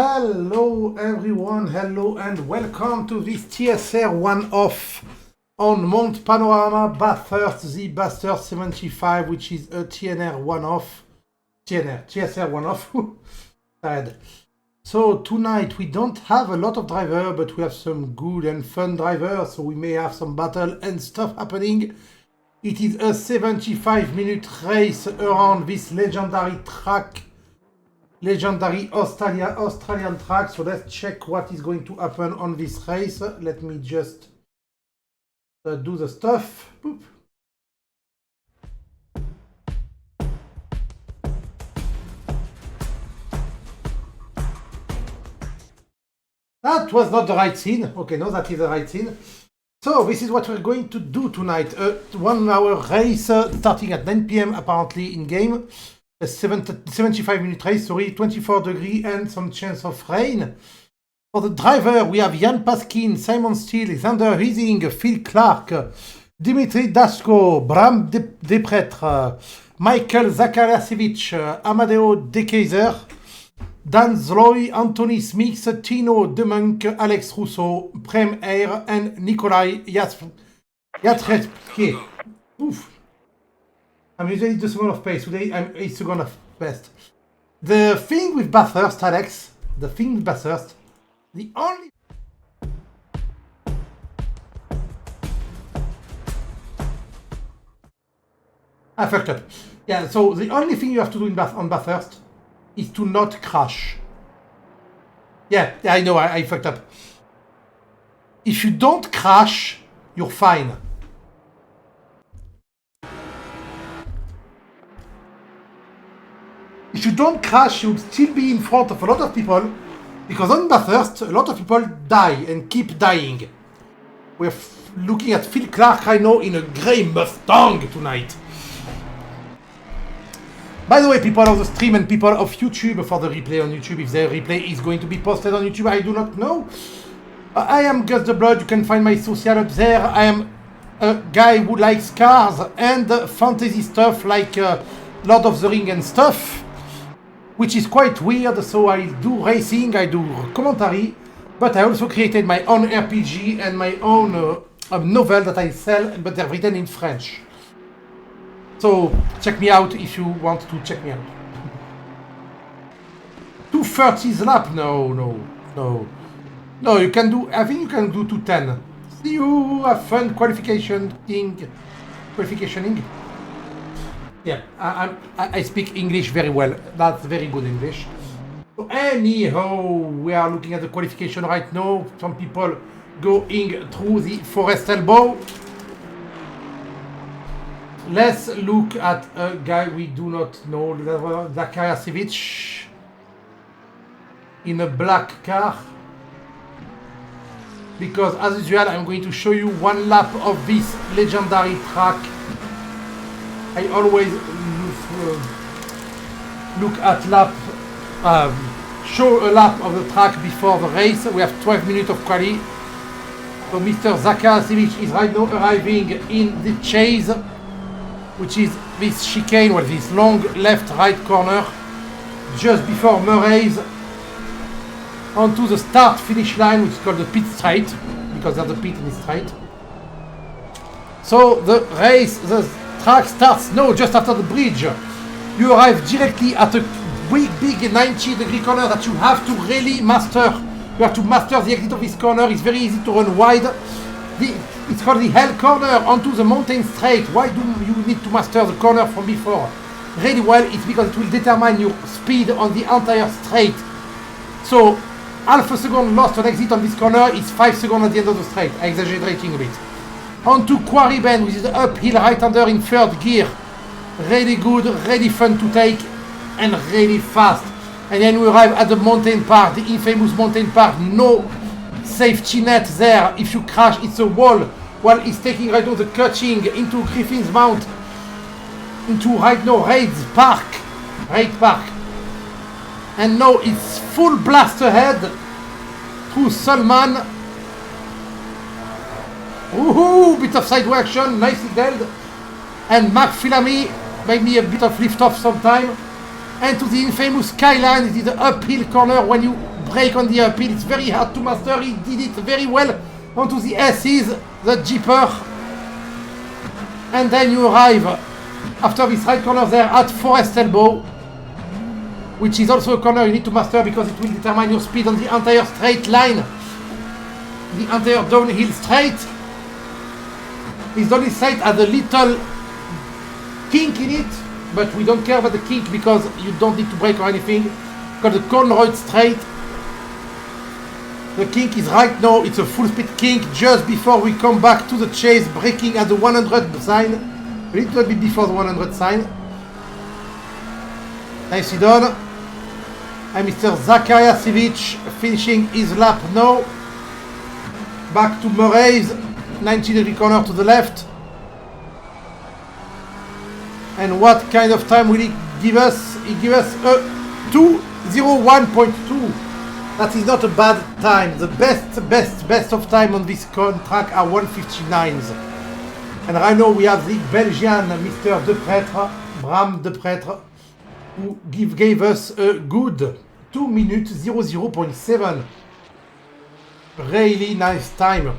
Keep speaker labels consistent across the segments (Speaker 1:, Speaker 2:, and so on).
Speaker 1: Hello everyone, hello and welcome to this TSR one-off on Mount Panorama Bathurst, the Bathurst 75, which is a TSR one-off. Sad. So tonight we don't have a lot of drivers, but we have some good and fun drivers, so we may have some battle and stuff happening. It is a 75-minute race around this legendary track. Legendary Australian track. So let's check what is going to happen on this race. Let me just do the stuff. Boop. That was not the right scene. Okay, no, that is the right scene. So this is what we're going to do tonight. A 1 hour race starting at 9 PM apparently in game. A 75-minute race, 24 degrees and some chance of rain. For the driver, we have Jan Paskin, Simon Steele, Xander Riesing, Phil Clark, Dimitri Dashko, Bram Depretre, Michael Zakharasiewicz, Amadeo De Keyser, Dan Zloy, Anthony Smith, Tino Demonk, Alex Rousseau, Prem Air, and Nikolai Yatrepke. Oof. I'm usually the second of pace. Today I'm a second of best. The thing with Bathurst, Alex, the only... I fucked up. Yeah, so the only thing you have to do on Bathurst is to not crash. Yeah, I know, I fucked up. If you don't crash, you're fine. If you don't crash, you'll still be in front of a lot of people, because on Bathurst, a lot of people die and keep dying. We're looking at Phil Clark, I know, in a grey Mustang tonight. By the way, people of the stream and people of YouTube, for the replay on YouTube, if the replay is going to be posted on YouTube, I do not know. I am Gus the Blood, you can find my social up there. I am a guy who likes cars and fantasy stuff like Lord of the Ring and stuff, which is quite weird. So I do racing, I do commentary, but I also created my own RPG and my own novel that I sell, but they're written in French. So check me out if you want to check me out. 230's lap? No, you can do, I think you can do 210. See you, have fun qualificationing. Yeah, I speak English very well. That's very good English. So anyhow, we are looking at the qualification right now. Some people going through the forest elbow. Let's look at a guy we do not know, Zakharasiewicz, in a black car. Because as usual, I'm going to show you one lap of this legendary track. I always look at show a lap of the track before the race. We have 12 minutes of quali. So Mr. Zakharasiewicz is right now arriving in the chase, which is this chicane, or this long left-right corner, just before Murray's, onto the start-finish line, which is called the pit straight, because there's a pit in the straight. So the race, the track starts now just after the bridge. You arrive directly at a big 90-degree corner that you have to really master. You have to master the exit of this corner. It's very easy to run wide. It's called the hell corner onto the mountain straight. Why do you need to master the corner from before? Really well, it's because it will determine your speed on the entire straight. So half a second lost on exit on this corner is 5 seconds at the end of the straight. I'm exaggerating a bit. Onto Quarry Bend, which is the uphill right-hander in third gear. Really good, really fun to take, and really fast. And then we arrive at the mountain park, the infamous mountain park. No safety net there. If you crash, it's a wall. While it's taking right now the cutting into Griffin's Mount, into right now Raid Park. And now it's full blast ahead through Solman. Woohoo! Bit of sideway action, nicely dealt. And McPhillamy made me a bit of lift off sometime. And to the infamous skyline, it is the uphill corner when you brake on the uphill. It's very hard to master. He did it very well onto the S's, the Jeeper. And then you arrive after this right corner there at Forest Elbow, which is also a corner you need to master because it will determine your speed on the entire straight line. The entire downhill straight. This downhill straight has a little kink in it, but we don't care about the kink because you don't need to brake or anything. Because the cornroid straight, the kink is right now, it's a full speed kink just before we come back to the chase, braking at the 100 sign. A little bit before the 100 sign. Nicely done. And Mr. Zakariasevich finishing his lap now. Back to Murray's 90-degree corner to the left. And what kind of time will he give us? He gives us a 2:01.2. That is not a bad time. The best of time on this track are 1:59s. And right now we have the Belgian Mr. Deprêtre, Bram Deprêtre, who gave us a good 2 minutes 00.7. Really nice time.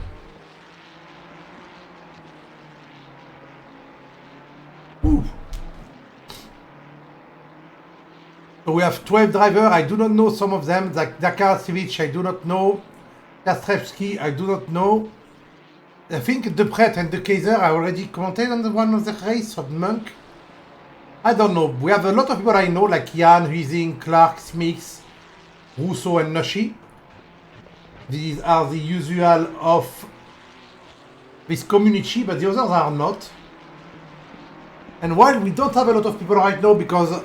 Speaker 1: Ooh. So we have 12 drivers. I do not know some of them. Zakariasevich, I do not know. Kastrevski, I do not know. I think Deprêtre and De Keyser I already commented on the one of the race of Monk. I don't know. We have a lot of people I know like Jan, Huizing, Clark, Smix, Rousseau and Noshi. These are the usual of this community, but the others are not. And while we don't have a lot of people right now because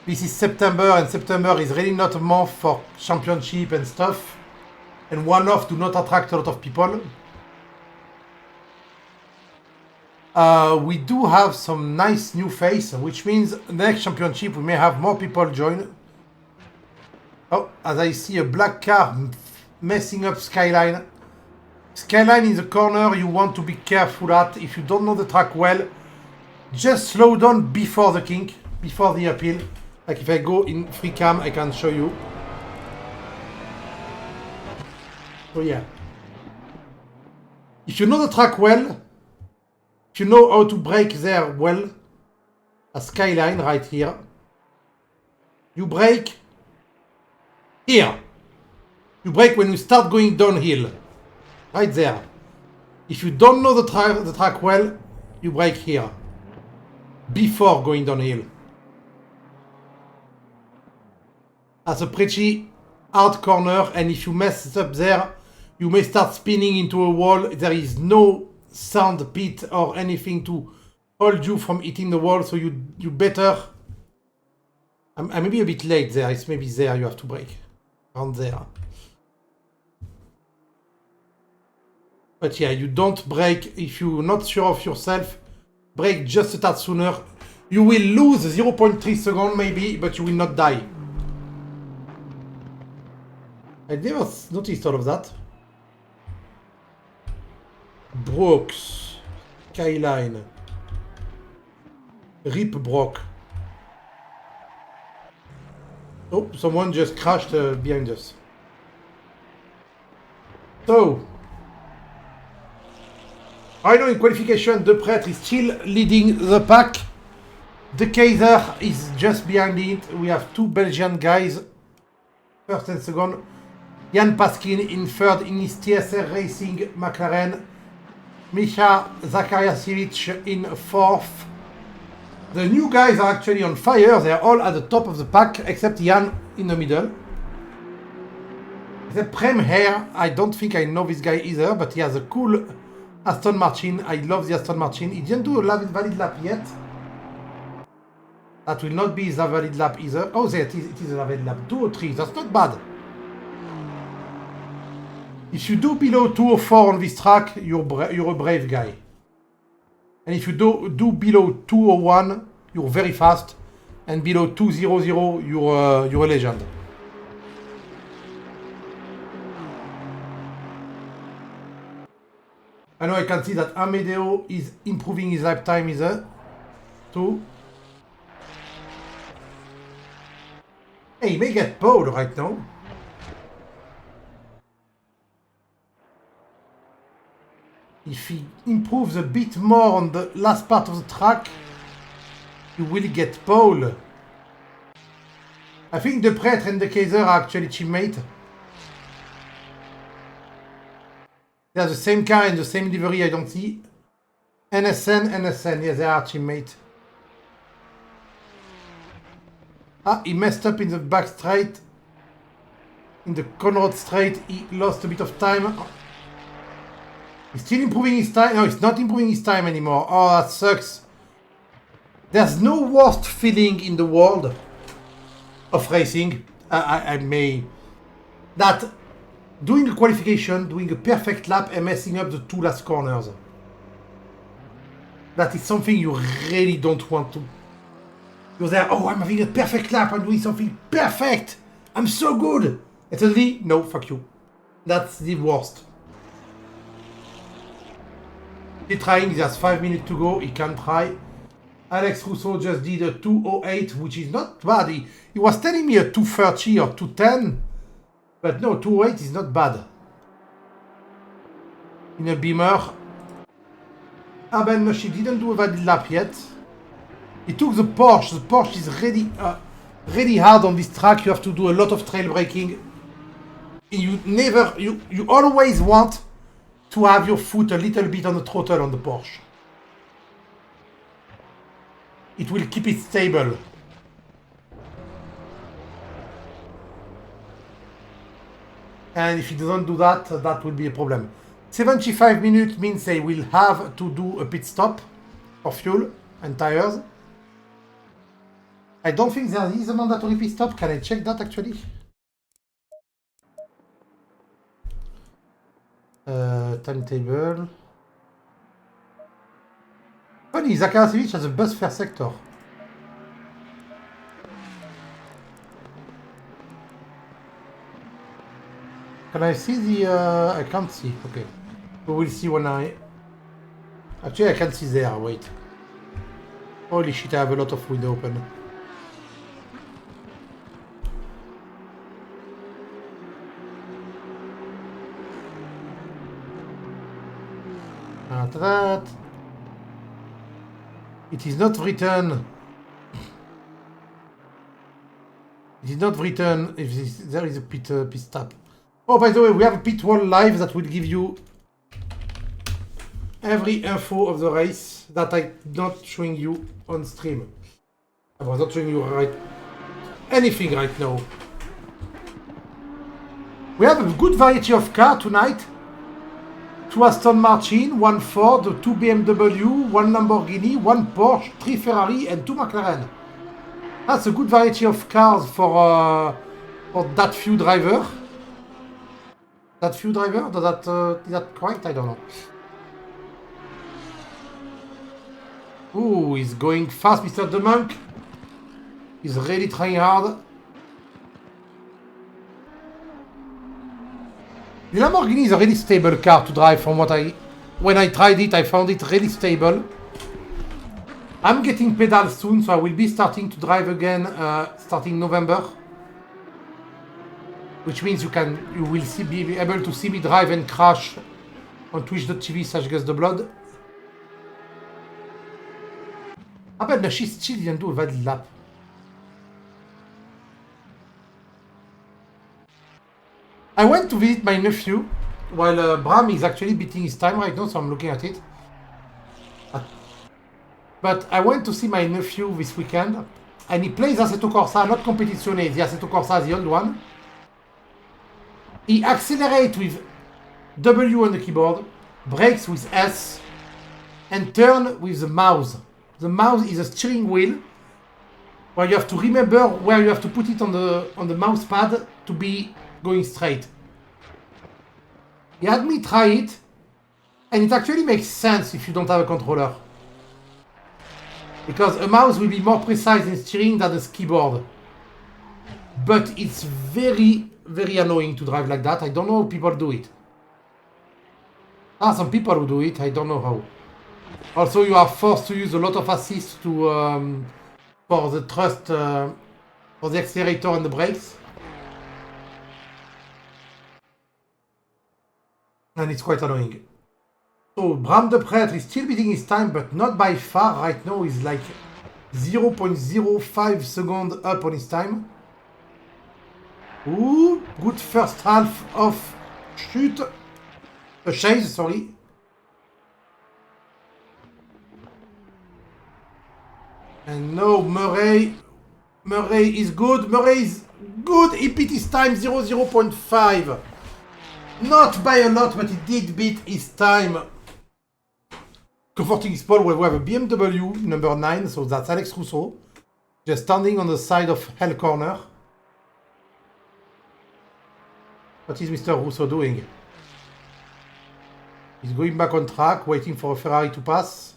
Speaker 1: this is September and September is really not a month for championship and stuff, and one-off do not attract a lot of people. We do have some nice new face, which means the next championship we may have more people join. Oh, as I see a black car messing up Skyline. Skyline in the corner you want to be careful at. If you don't know the track well, just slow down before the kink, before the uphill. Like if I go in free cam, I can show you. So yeah. If you know the track well, if you know how to brake there well, a Skyline right here, you brake here. You brake when you start going downhill. Right there. If you don't know the track well, you brake here. Before going downhill. That's a pretty hard corner, and if you mess up there, you may start spinning into a wall. There is no sand pit or anything to hold you from hitting the wall, so you better... I'm maybe a bit late there. It's maybe there you have to brake. Around there. But yeah, you don't brake if you're not sure of yourself. Brake just a tad sooner. You will lose 0.3 seconds maybe, but you will not die. I never noticed all of that. Brooks. Skyline. Rip Brock. Oh, someone just crashed behind us. So, I know in qualification, Deprêtre is still leading the pack. De Keyser is just behind it. We have two Belgian guys, first and second. Jan Paskin in third in his TSR Racing McLaren. Micha Zakariasevich in fourth. The new guys are actually on fire. They're all at the top of the pack, except Jan in the middle. The Prem Hair, I don't think I know this guy either, but he has a cool Aston Martin. I love the Aston Martin. He didn't do a valid lap yet. That will not be the valid lap either. Oh, there it is a valid lap. 203, that's not bad. If you do below 204 on this track, you're a brave guy. And if you do below 201, you're very fast. And below 200, you're a legend. I know I can see that Amedeo is improving his lap time either. Too. Hey, he may get pole right now. If he improves a bit more on the last part of the track, he will get pole. I think the Prêtre and the Kaiser are actually teammates. They are the same car and the same livery, I don't see. NSN, yes, they are teammates. Ah, he messed up in the back straight. In the Conrad straight, he lost a bit of time. He's still improving his time. No, he's not improving his time anymore. Oh, that sucks. There's no worst feeling in the world of racing. That doing a qualification, doing a perfect lap and messing up the two last corners. That is something you really don't want to. You're there, oh, I'm having a perfect lap, I'm doing something perfect, I'm so good. And suddenly, no, fuck you. That's the worst. He's trying, he has 5 minutes to go, he can try. Alex Rousseau just did a 2:08, which is not bad. He was telling me a 2:30 or 2:10, but no, 2:08 is not bad. In a Beamer. Ah ben no, she didn't do a valid lap yet. He took the Porsche. The Porsche is really hard on this track. You have to do a lot of trail braking. You always want to have your foot a little bit on the throttle on the Porsche. It will keep it stable. And if it doesn't do that, that will be a problem. 75 minutes means they will have to do a pit stop for fuel and tires. I don't think there is a mandatory pit stop. Can I check that actually? Timetable. Funny, Zakharasevich has a bus fare sector. Can I see the... I can't see. Okay. We will see when I... Actually, I can't see there. Wait. Holy shit, I have a lot of window open. After that... It is not written... It is not written if there is a pit stop. Oh, by the way, we have a pit wall live that will give you every info of the race that I'm not showing you on stream. I was not showing you anything right now. We have a good variety of cars tonight. 2 Aston Martin, 1 Ford, 2 BMW, 1 Lamborghini, 1 Porsche, 3 Ferrari and 2 McLaren. That's a good variety of cars for that few driver. That few driver? Is that correct? I don't know. Ooh, he's going fast, Mr. The Monk. He's really trying hard. The Lamborghini is a really stable car to drive from what when I tried it, I found it really stable. I'm getting pedals soon, so I will be starting to drive again starting November. Which means you will be able to see me drive and crash on twitch.tv/GusTheBlood. I bet no, she still didn't do a valid lap. I went to visit my nephew while Bram is actually beating his time right now, so I'm looking at it. But I went to see my nephew this weekend, and he plays Assetto Corsa, not Competizione, the Assetto Corsa, the old one. He accelerates with W on the keyboard, brakes with S, and turn with the mouse. The mouse is a steering wheel where you have to remember where you have to put it on the mouse pad to be going straight. He had me try it, and it actually makes sense if you don't have a controller. Because a mouse will be more precise in steering than a keyboard. But it's very, very annoying to drive like that. I don't know how people do it. Some people who do it, I don't know how. Also, you are forced to use a lot of assist for the thrust, for the accelerator and the brakes. And it's quite annoying. So Bram de Pretre is still beating his time, but not by far. Right now he's like 0.05 seconds up on his time. Ooh, good first half of chase, sorry. And no, Murray is good. Murray is good. He beat his time 0.5. Not by a lot, but he did beat his time. Comforting spot where we have a BMW number 9, so that's Alex Rousseau, just standing on the side of Hell Corner. What is Mr. Rousseau doing? He's going back on track, waiting for a Ferrari to pass.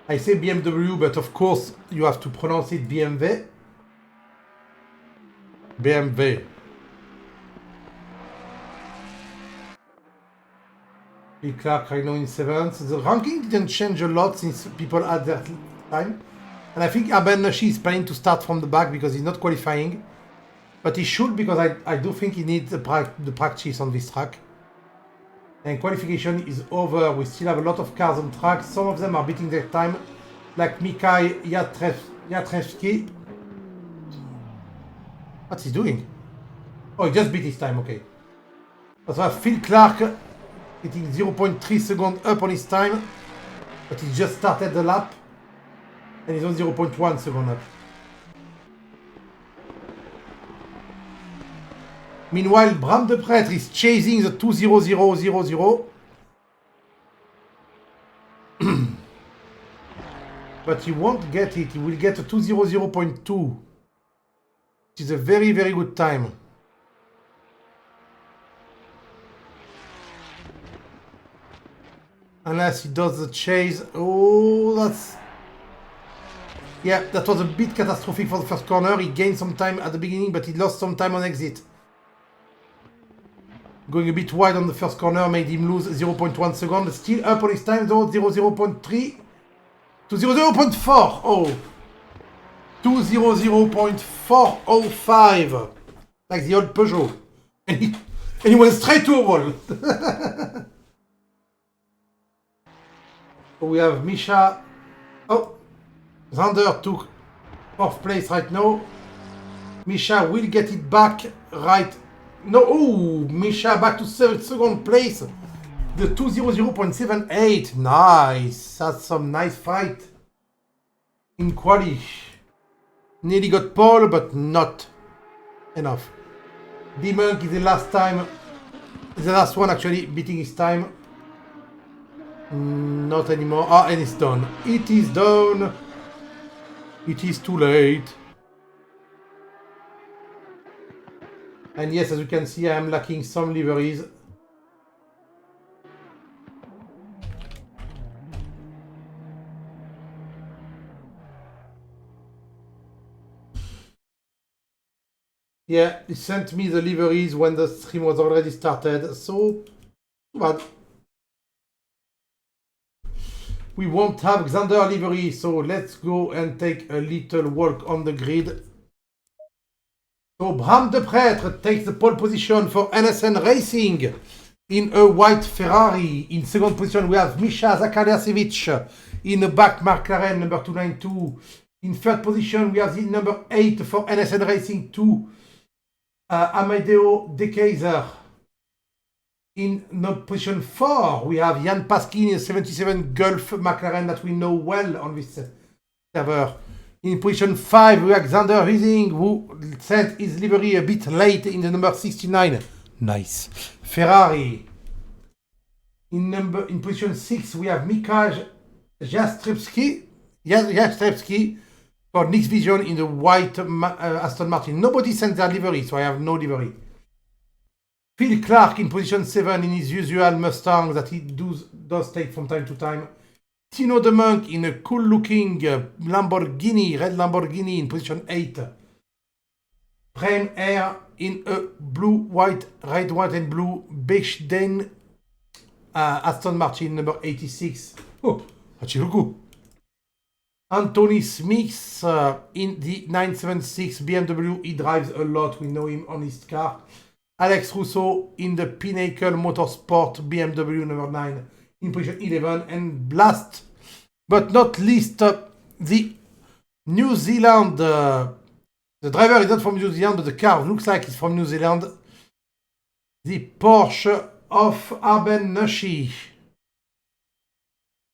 Speaker 1: I say BMW, but of course you have to pronounce it BMW. BMW. Phil Clark right now in 7th. The ranking didn't change a lot since people had their time. And I think Aben Nashi is planning to start from the back because he's not qualifying. But he should, because I do think he needs the practice on this track. And qualification is over. We still have a lot of cars on track. Some of them are beating their time, like Mikhail Yatrevsky. What's he doing? Oh, he just beat his time, okay. That's why Phil Clark getting 0.3 seconds up on his time, but he just started the lap and he's on 0.1 second up. Meanwhile, Bram de Pretre is chasing the 2:00.00. But he won't get it. He will get a 2:00.2, which is a very, very good time. Unless he does the chase. Oh, that's... Yeah, that was a bit catastrophic for the first corner. He gained some time at the beginning, but he lost some time on exit. Going a bit wide on the first corner made him lose 0.1 second. Still up on his time though, 0.3 to 0.4. Oh, 2:00.405. Like the old Peugeot. And he went straight to a wall. We have Misha. Oh, Zander took 4th place right now. Misha will get it back right. No, oh, Misha back to 2nd place. The 2:00.78. Nice. That's some nice fight in quali. Nearly got pole, but not enough. D-Monk is the last one actually beating his time. Not anymore. Ah, and it's done. It is done. It is too late. And yes, as you can see, I am lacking some liveries. Yeah, he sent me the liveries when the stream was already started, so too bad. We won't have Xander livery, so let's go and take a little walk on the grid. So Bram de Pretre takes the pole position for NSN Racing in a white Ferrari. In 2nd position we have Misha Zakariasevich in a black McLaren number 292. In 3rd position we have the number 8 for NSN Racing 2, Amadeo De Keyser. In position 4 we have Jan Paskin in a 77 Gulf McLaren that we know well on this server. In position 5, we have Xander Huizing, who sent his livery a bit late in the number 69. Nice. Ferrari. In position 6, we have Mikhail Jastrzebski for Nick's Vision in the white Aston Martin. Nobody sent their livery, so I have no livery. Phil Clark in position 7 in his usual Mustang that he does take from time to time. Tino the Monk in a cool-looking Lamborghini, red Lamborghini in position 8. Prem Air in a blue, white, red, white and blue Bechdel Aston Martin number 86. Oh, Hachiruku. Anthony Smith in the 976 BMW. He drives a lot. We know him on his car. Alex Russo in the Pinnacle Motorsport BMW number 9 in position 11. And last but not least, the New Zealand. The driver is not from New Zealand, but the car looks like it's from New Zealand. The Porsche of Arben Nushi.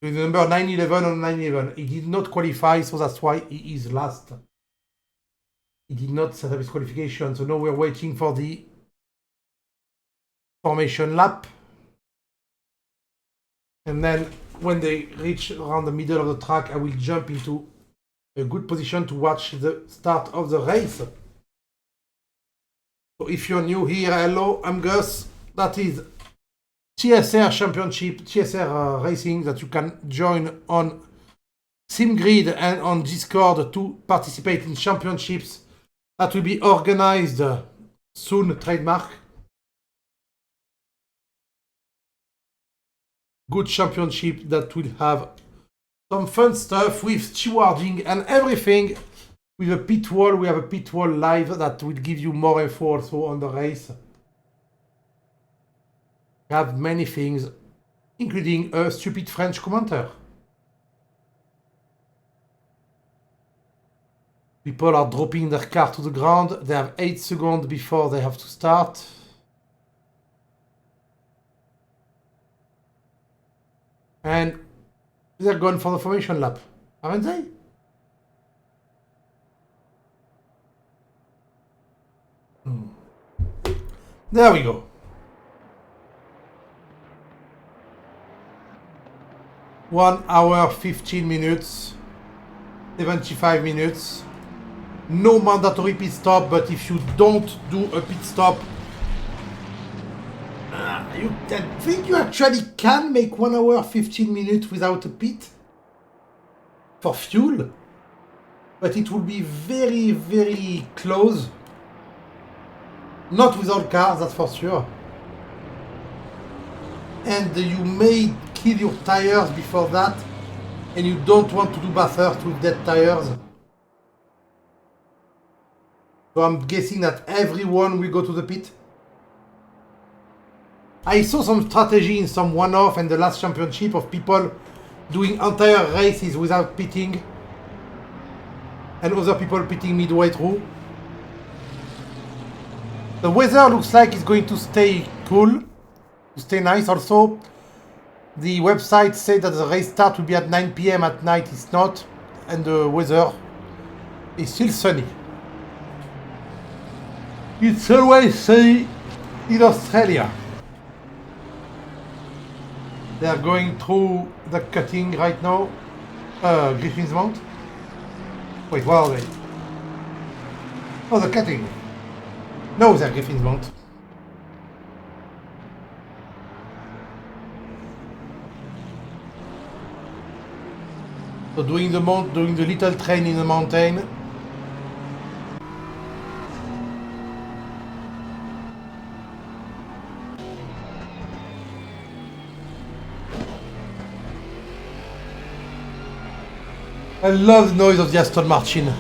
Speaker 1: With the number 911 on 911. He did not qualify, so that's why he is last. He did not set up his qualification, so now we're waiting for the formation lap. And then when they reach around the middle of the track, I will jump into a good position to watch the start of the race. So if you're new here, hello, I'm Gus. That is TSR Championship, TSR Racing that you can join on SimGrid and on Discord to participate in championships that will be organized soon, trademark. Good championship that will have some fun stuff with stewarding and everything. With a pit wall, we have a pit wall live that will give you more info also on the race. We have many things, including a stupid French commentator. People are dropping their car to the ground. They have 8 seconds before they have to start. And they're going for the formation lap, aren't they? There we go. 1 hour, 15 minutes, 75 minutes. No mandatory pit stop, but if you don't do a pit stop, you can think you actually can make 1 hour, 15 minutes without a pit for fuel, but it will be very, very close. Not with all cars, that's for sure. And you may kill your tires before that, and you don't want to do Bathurst with dead tires. So I'm guessing that everyone will go to the pit. I saw some strategy in some one-off and the last championship of people doing entire races without pitting, and other people pitting midway through. The weather looks like it's going to stay cool, to stay nice. Also, the website said that the race start will be at 9 PM at night. It's not, and the weather is still sunny. It's always sunny in Australia. They are going through the cutting right now. Griffin's Mount. Wait, where are they? Oh, the cutting. No, they're Griffin's Mount. So doing the little train in the mountain. I love the noise of the Aston Martin.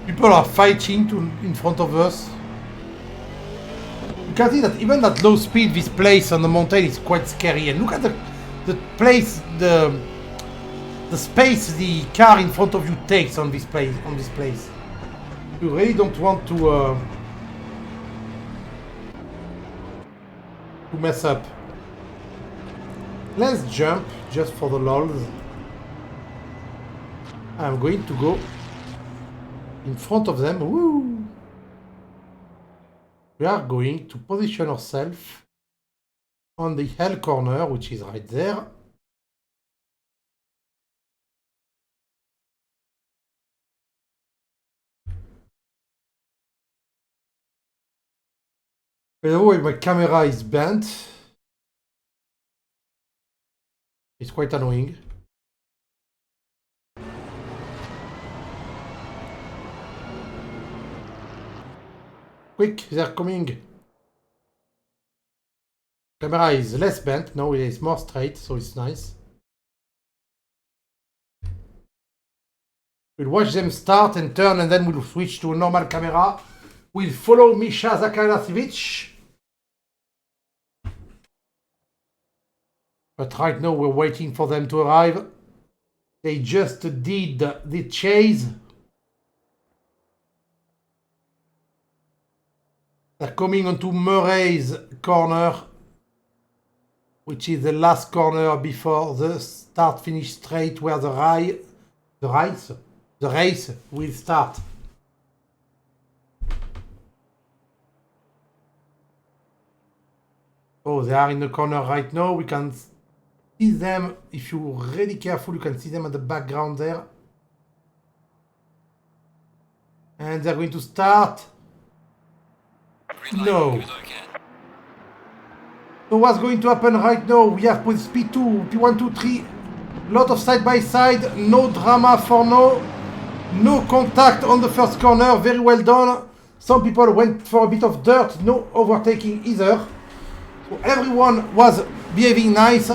Speaker 1: People are fighting in front of us. You can see that even at low speed, this place on the mountain is quite scary. And look at the place, the space the car in front of you takes on this place. You really don't want to mess up. Let's jump just for the lols. I'm going to go in front of them. Woo! We are going to position ourselves on the L corner, which is right there. By the way, my camera is bent. It's quite annoying. Quick, they're coming. Camera is less bent. No, it is more straight, so it's nice. We'll watch them start and turn, and then we'll switch to a normal camera. We'll follow Misha Zakharasevich. But right now we're waiting for them to arrive. They just did the chase. They're coming onto Murray's corner, which is the last corner before the start-finish straight where the race will start. Oh, they are in the corner right now. We can see them. If you're really careful, you can see them at the background there. And they're going to start. No. So what's going to happen right now? We have with P2, P1, 2, 3. Lot of side by side. No drama for now. No contact on the first corner. Very well done. Some people went for a bit of dirt. No overtaking either. So everyone was behaving nice.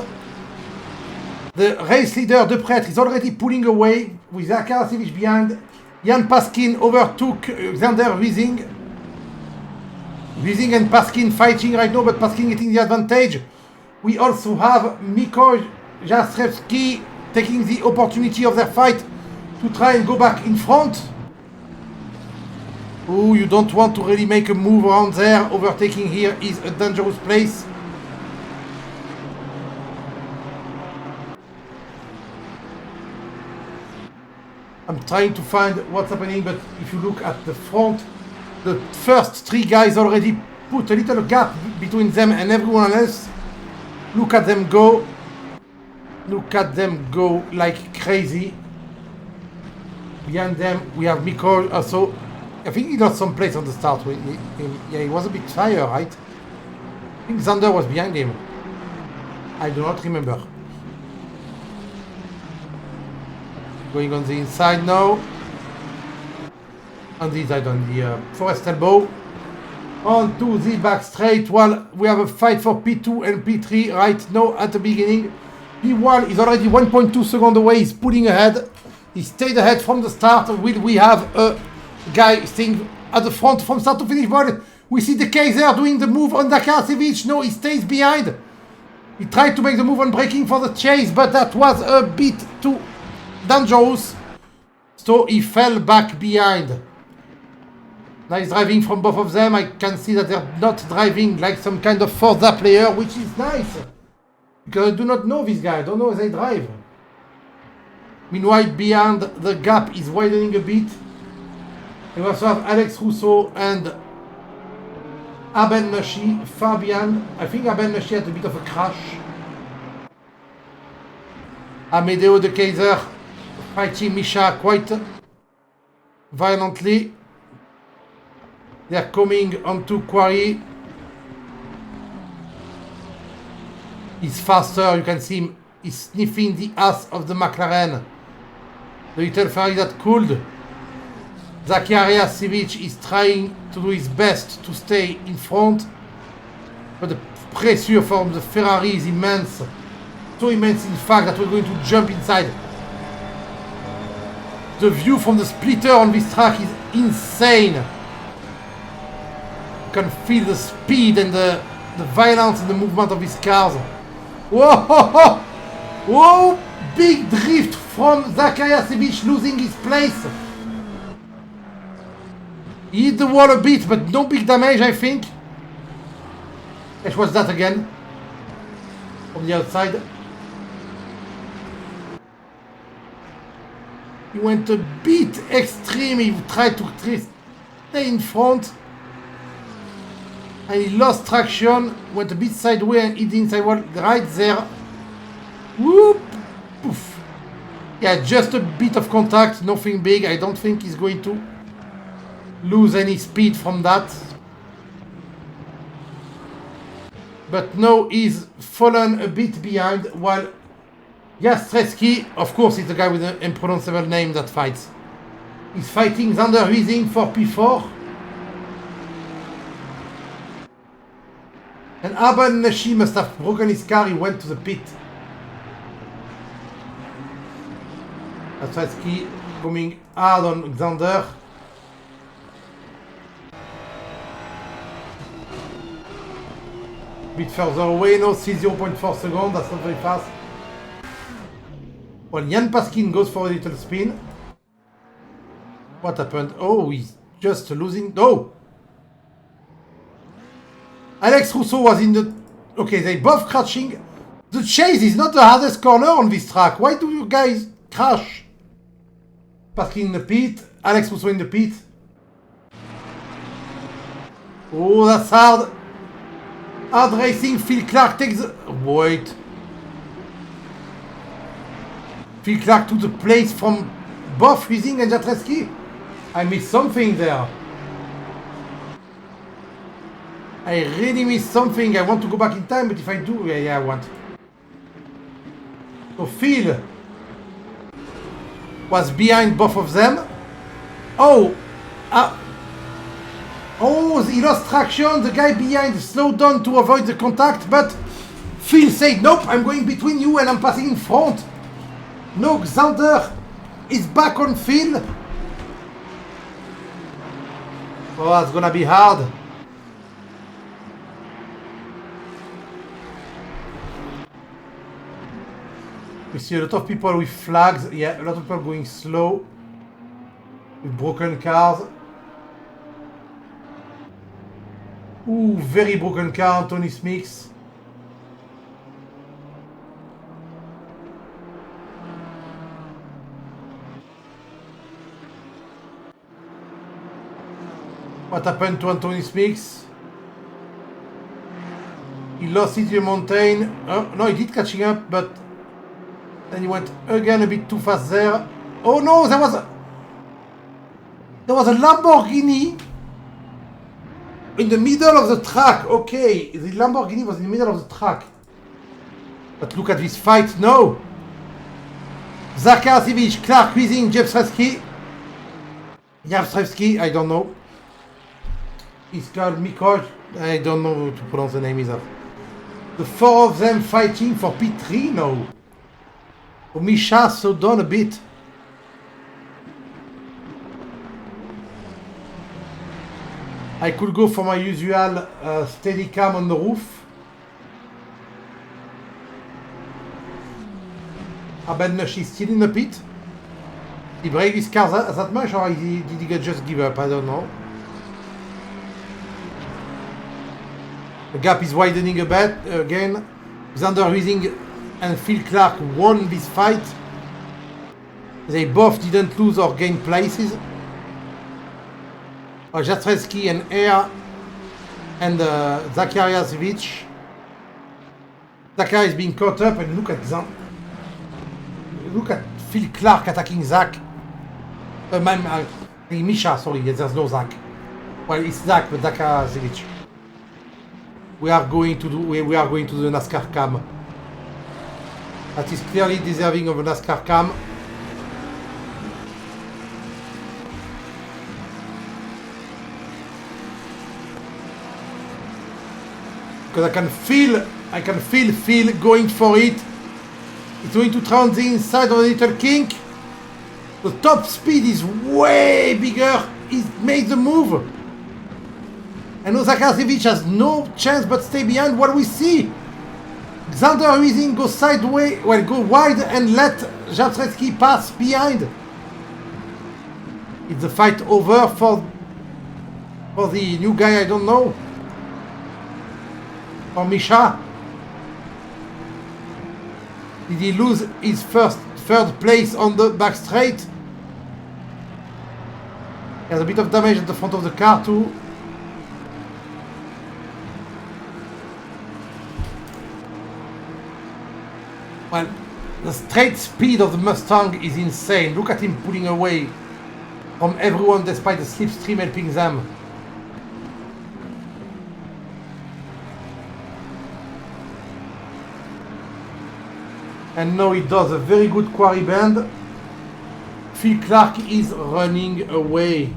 Speaker 1: The race leader, De Pretre, is already pulling away with Zakharasevich behind. Jan Paskin overtook Xander Wiesing. Wiesing and Paskin fighting right now, but Paskin getting the advantage. We also have Miko Jastrzewski taking the opportunity of their fight to try and go back in front. Oh, you don't want to really make a move around there. Overtaking here is a dangerous place. I'm trying to find what's happening, but if you look at the front, the first three guys already put a little gap between them and everyone else. Look at them go. Look at them go like crazy. Behind them, we have Miko also. I think he lost some place on the start. Yeah, he was a bit tired, right? I think Xander was behind him. I do not remember. Going on the inside now. On the inside, on the forest elbow. On to the back straight while we have a fight for P2 and P3 right now at the beginning. P1 is already 1.2 seconds away. He's pulling ahead. He stayed ahead from the start. Will we have a guy staying at the front from start to finish? But we see the Kaiser doing the move on Zakharasevich. No, he stays behind. He tried to make the move on braking for the chase, but that was a bit too dangerous. So he fell back behind. Nice driving from both of them. I can see that they're not driving like some kind of Forza player, which is nice. Because I do not know this guy. I don't know if they drive. Meanwhile, behind, the gap is widening a bit. We also have Alex Rousseau and Aben Nashi far behind. I think Aben Nashi had a bit of a crash. Amedeo de Kaiser fighting Misha quite violently. They're coming onto Quarry. He's faster, you can see him. He's sniffing the ass of the McLaren. The little Ferrari that cooled. Zakharasevich is trying to do his best to stay in front. But the pressure from the Ferrari is immense. So immense in fact that we're going to jump inside. The view from the splitter on this track is insane. You can feel the speed and the violence in the movement of these cars. Whoa! Whoa! Big drift from Zakharasevich losing his place. He hit the wall a bit, but no big damage, I think. What was that again? From the outside. He went a bit extreme. He tried to stay in front. And he lost traction. Went a bit sideways and hit the inside wall right there. Whoop! Poof. Yeah, just a bit of contact. Nothing big. I don't think he's going to lose any speed from that. But now he's fallen a bit behind while Jastrzewski, of course, is the guy with the unpronounceable name that fights. He's fighting Xander Huizing for P4. And Aban Nashi must have broken his car, he went to the pit. Jastrzewski coming hard on Xander. Bit further away now, see 0.4 seconds, that's not very fast. Well, Jan Paskin goes for a little spin. What happened? Oh, he's just losing. No! Alex Rousseau was in the... Okay, they both crashing. The chase is not the hardest corner on this track. Why do you guys crash? Paskin in the pit. Alex Rousseau in the pit. Oh, that's hard. Hard racing. Phil Clark takes the... Wait. Phil Clark took the place from both Huizing and Jastrzewski. I missed something there. I really missed something. I want to go back in time, but if I do, yeah, I want. So Phil was behind both of them. Oh! Oh, he lost traction. The guy behind slowed down to avoid the contact, but Phil said, nope, I'm going between you and I'm passing in front. No, Xander is back on Phil. Oh, that's gonna be hard. We see a lot of people with flags. Yeah, a lot of people going slow. With broken cars. Ooh, very broken car, Anthony Smith. What happened to Anthony Smith? He lost it in the mountain. Oh, no, he did catching up, but then he went again a bit too fast there. Oh no, there was a Lamborghini in the middle of the track. Okay, the Lamborghini was in the middle of the track. But look at this fight now. Zakharasiewicz, Clark, Huizing, Jastrzewski, I don't know. He's called Mikol. I don't know how to pronounce the name either. The four of them fighting for P3 now. Oh, Misha slowed down a bit. I could go for my usual steady cam on the roof. Ben Nush is still in the pit. He break his car that much, or did he just give up? I don't know. The gap is widening a bit again. Xander Huizing and Phil Clark won this fight. They both didn't lose or gain places. Jastrzewski and Air and Zakharasiewicz. Zakar is being caught up, and look at Phil Clark attacking Zach. Misha, sorry, there's no Zach. Well, it's Zach, but Zakharasiewicz. We are going to the NASCAR cam. That is clearly deserving of a NASCAR cam. Because I can feel Phil going for it. It's going to try on the inside of a little kink. The top speed is way bigger. He's made the move. And Zakharasiewicz has no chance but stay behind. What we see? Xander Huizing go sideways, well, go wide and let Jastrzewski pass behind. Is the fight over for the new guy? I don't know. For Misha? Did he lose his third place on the back straight? He has a bit of damage at the front of the car too. Well, the straight speed of the Mustang is insane. Look at him pulling away from everyone despite the slipstream helping them. And now he does a very good quarry bend. Phil Clark is running away.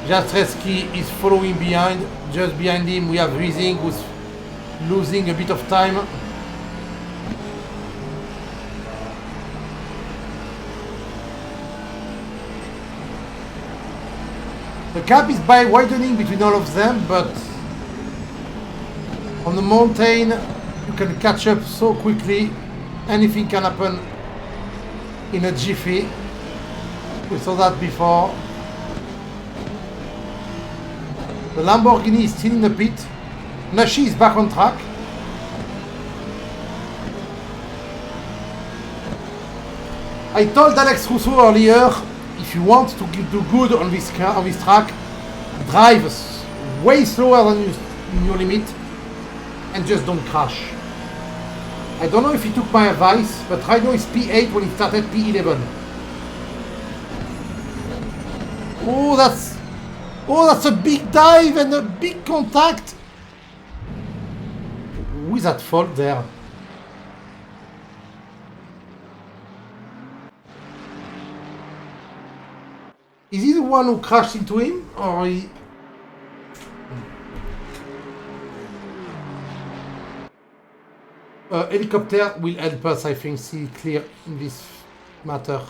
Speaker 1: Jastrzewski is following behind. Just behind him we have Riesing, who's losing a bit of time. The gap is by widening between all of them, but on the mountain you can catch up so quickly. Anything can happen in a jiffy. We saw that before. The Lamborghini is still in the pit. Nashi is back on track. I told Alex Rousseau earlier, if you want to do good on this track, drive way slower than your limit and just don't crash. I don't know if he took my advice, but right now it's P8 when he started P11. Oh, that's a big dive and a big contact. Who is at fault there? Is he the one who crashed into him, or he... Helicopter will help us, I think, see clear in this matter.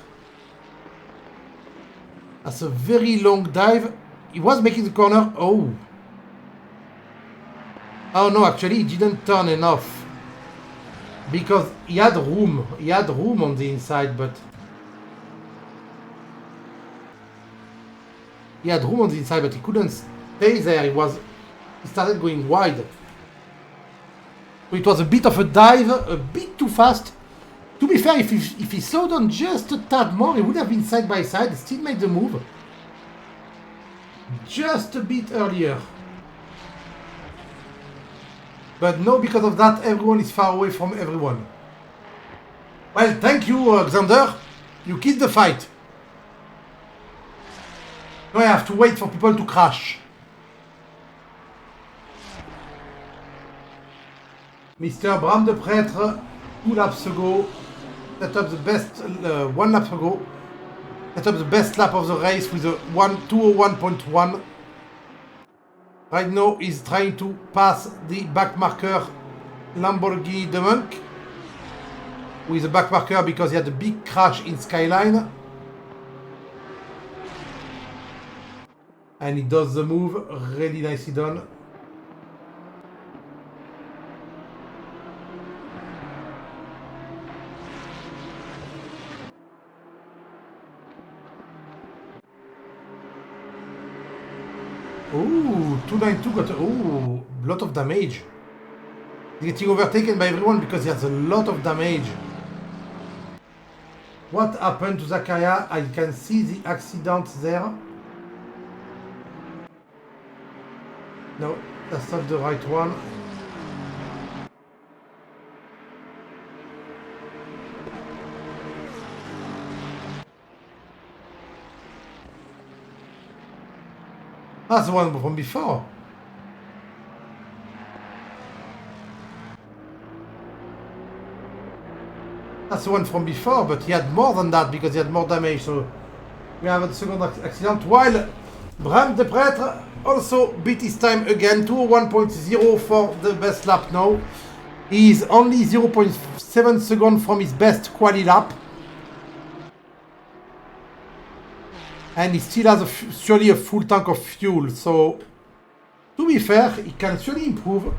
Speaker 1: That's a very long dive. He was making the corner. Oh. Oh no, actually he didn't turn enough. Because he had room. He had room on the inside, but... He had room on the inside, but he couldn't stay there. He started going wide. So it was a bit of a dive, a bit too fast. To be fair, if he slowed down just a tad more, he would have been side by side, still made the move. Just a bit earlier. But no, because of that, everyone is far away from everyone. Well, thank you, Xander. You killed the fight. Now I have to wait for people to crash. Mr. Bram de Prêtre, 2 laps ago, set up the best, 1 lap ago, set up the best lap of the race with a 201.1. Right now he's trying to pass the back marker Lamborghini De Monk with a back marker because he had a big crash in Skyline. And he does the move, really nicely done. Ooh, 292 got a lot of damage. He's getting overtaken by everyone because he has a lot of damage. What happened to Zakaria? I can see the accident there. No, that's not the right one. That's the one from before. That's the one from before, but he had more than that because he had more damage. So we have a second accident. While Bram de Prêtre also beat his time again, 201.0 for the best lap now. He is only 0.7 seconds from his best quali lap. And he still has surely a full tank of fuel, so to be fair, he can surely improve.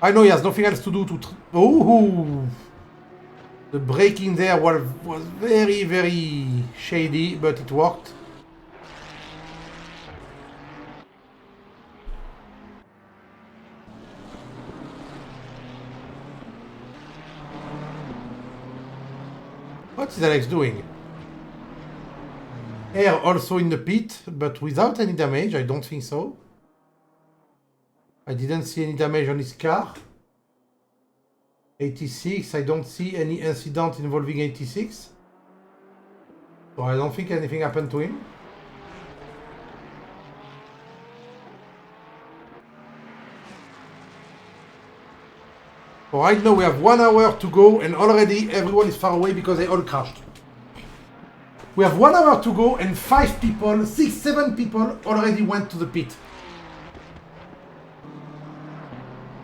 Speaker 1: I know he has nothing else to do to... Oh! The braking there was very, very shady, but it worked. What is Alex doing? Air also in the pit, but without any damage, I don't think so. I didn't see any damage on his car. 86, I don't see any incident involving 86. So I don't think anything happened to him. So right now we have 1 hour to go and already everyone is far away because they all crashed. We have 1 hour to go and 5 people, 6, 7 people already went to the pit.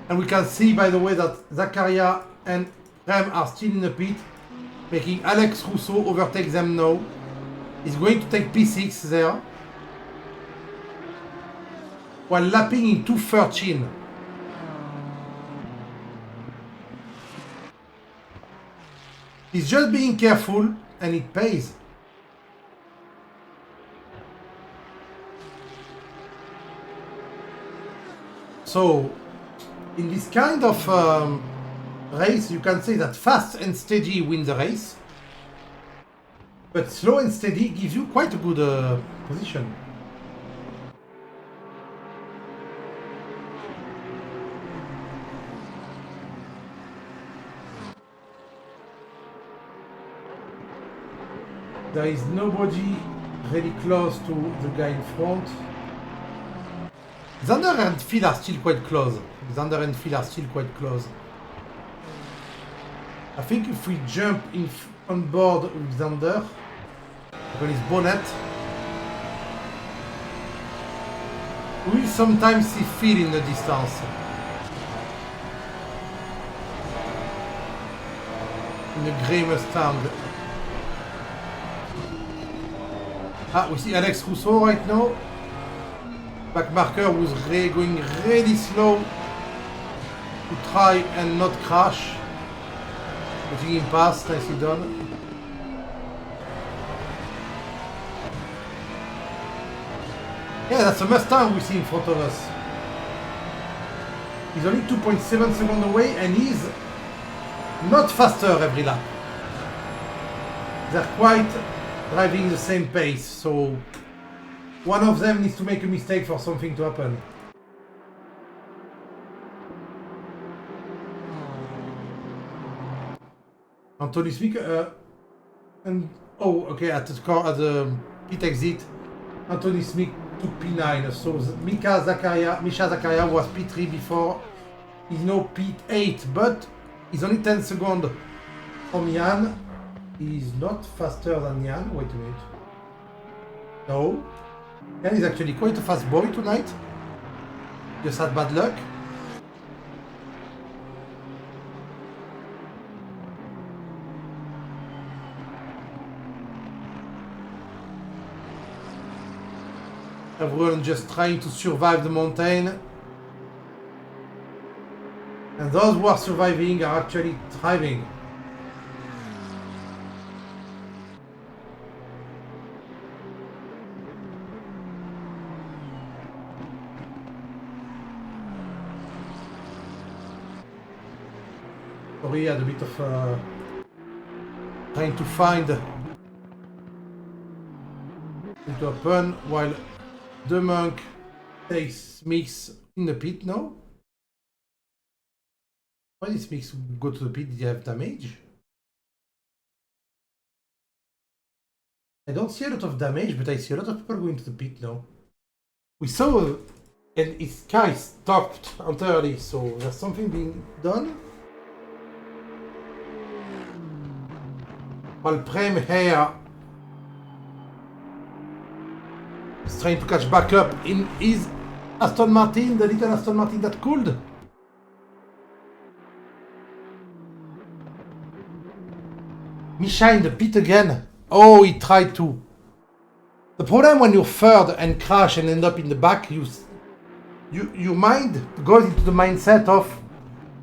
Speaker 1: And we can see, by the way, that Zakaria and Rem are still in the pit, making Alex Rousseau overtake them now. He's going to take P6 there, while lapping in 2:13. He's just being careful, and it pays. So, in this kind of race, you can say that fast and steady win the race, but slow and steady gives you quite a good position. There is nobody really close to the guy in front. Xander and Phil are still quite close. I think if we jump on board with Xander, on his bonnet, we will sometimes see Phil in the distance. In the grey Mustang. Ah, we see Alex Rousseau right now. Back marker was going really slow to try and not crash. Letting him pass, nicely done. Yeah, that's a Mustang we see in front of us. He's only 2.7 seconds away and he's not faster every lap. They're quite driving the same pace, so one of them needs to make a mistake for something to happen. Anthony Smith, and oh, okay, at the pit exit, Anthony Smith took P9, so Misha Zakaria was P3 before, he's now P8, but he's only 10 seconds from Jan. He's not faster than Jan. Wait a minute. No. Jan is actually quite a fast boy tonight. Just had bad luck. Everyone just trying to survive the mountain. And those who are surviving are actually thriving. Sorry, had a bit of trying to find it to happen while the monk takes Mix in the pit now. Why did Mix go to the pit? Did he have damage? I don't see a lot of damage, but I see a lot of people going to the pit now. We saw and his car stopped entirely, so there's something being done. While Prem here is trying to catch back up in his Aston Martin, the little Aston Martin that cooled. Misha in the pit again. Oh, he tried to. The problem when you're third and crash and end up in the back, your mind goes into the mindset of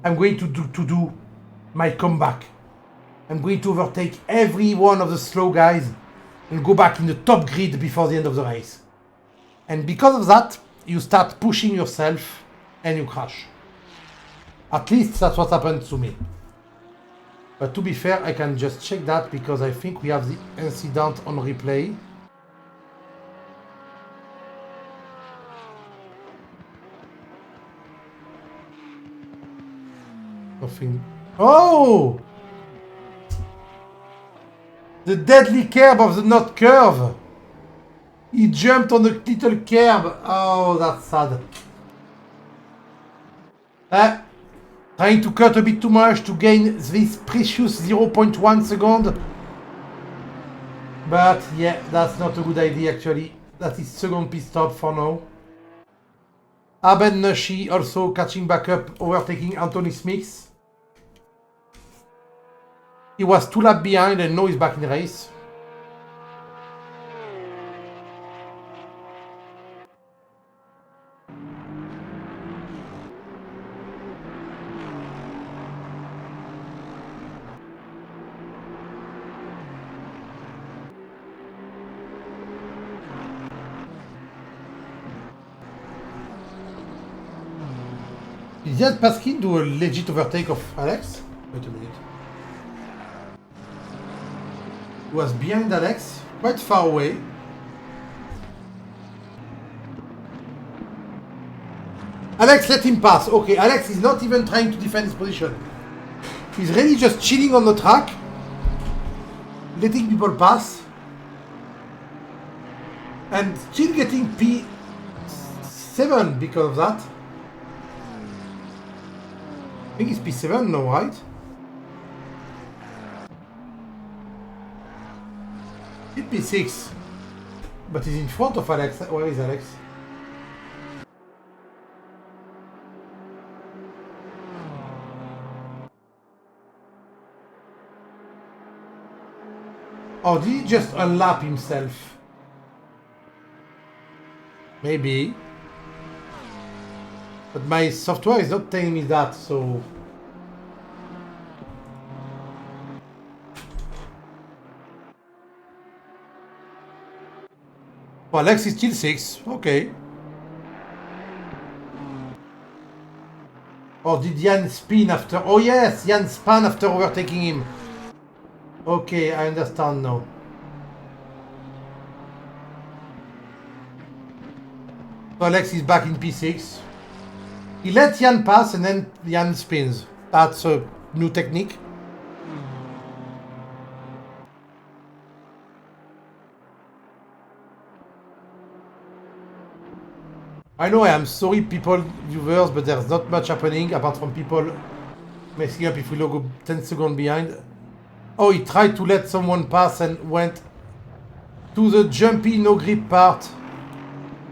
Speaker 1: I'm going to do my comeback. I'm going to overtake every one of the slow guys and go back in the top grid before the end of the race. And because of that, you start pushing yourself and you crash. At least that's what happened to me. But to be fair, I can just check that because I think we have the incident on replay. Nothing. Oh! The deadly curb of the not curve. He jumped on the little curb. Oh, that's sad. Trying to cut a bit too much to gain this precious 0.1 second. But yeah, that's not a good idea actually. That is second pit stop for now. Abed Nushi also catching back up, overtaking Anthony Smith. He was 2 laps behind and now he's back in the race. Did Jan Paskin do a legit overtake of Alex? Wait a minute. He was behind Alex, quite far away. Alex let him pass. Okay, Alex is not even trying to defend his position. He's really just chilling on the track, letting people pass, and still getting P7 because of that. I think it's P7 now, right? It's P6. But he's in front of Alex. Where is Alex? Oh, did he just unlap himself? Maybe. But my software is not telling me that, so... Oh, Alex is still 6. Okay. Oh, did Jan spin after... Oh yes, Jan spun after overtaking him. Okay, I understand now. So Alex is back in P6. He let Jan pass and then Jan spins. That's a new technique. I know I am sorry people, viewers, but there's not much happening apart from people messing up if we go 10 seconds behind. Oh, he tried to let someone pass and went to the jumpy no grip part.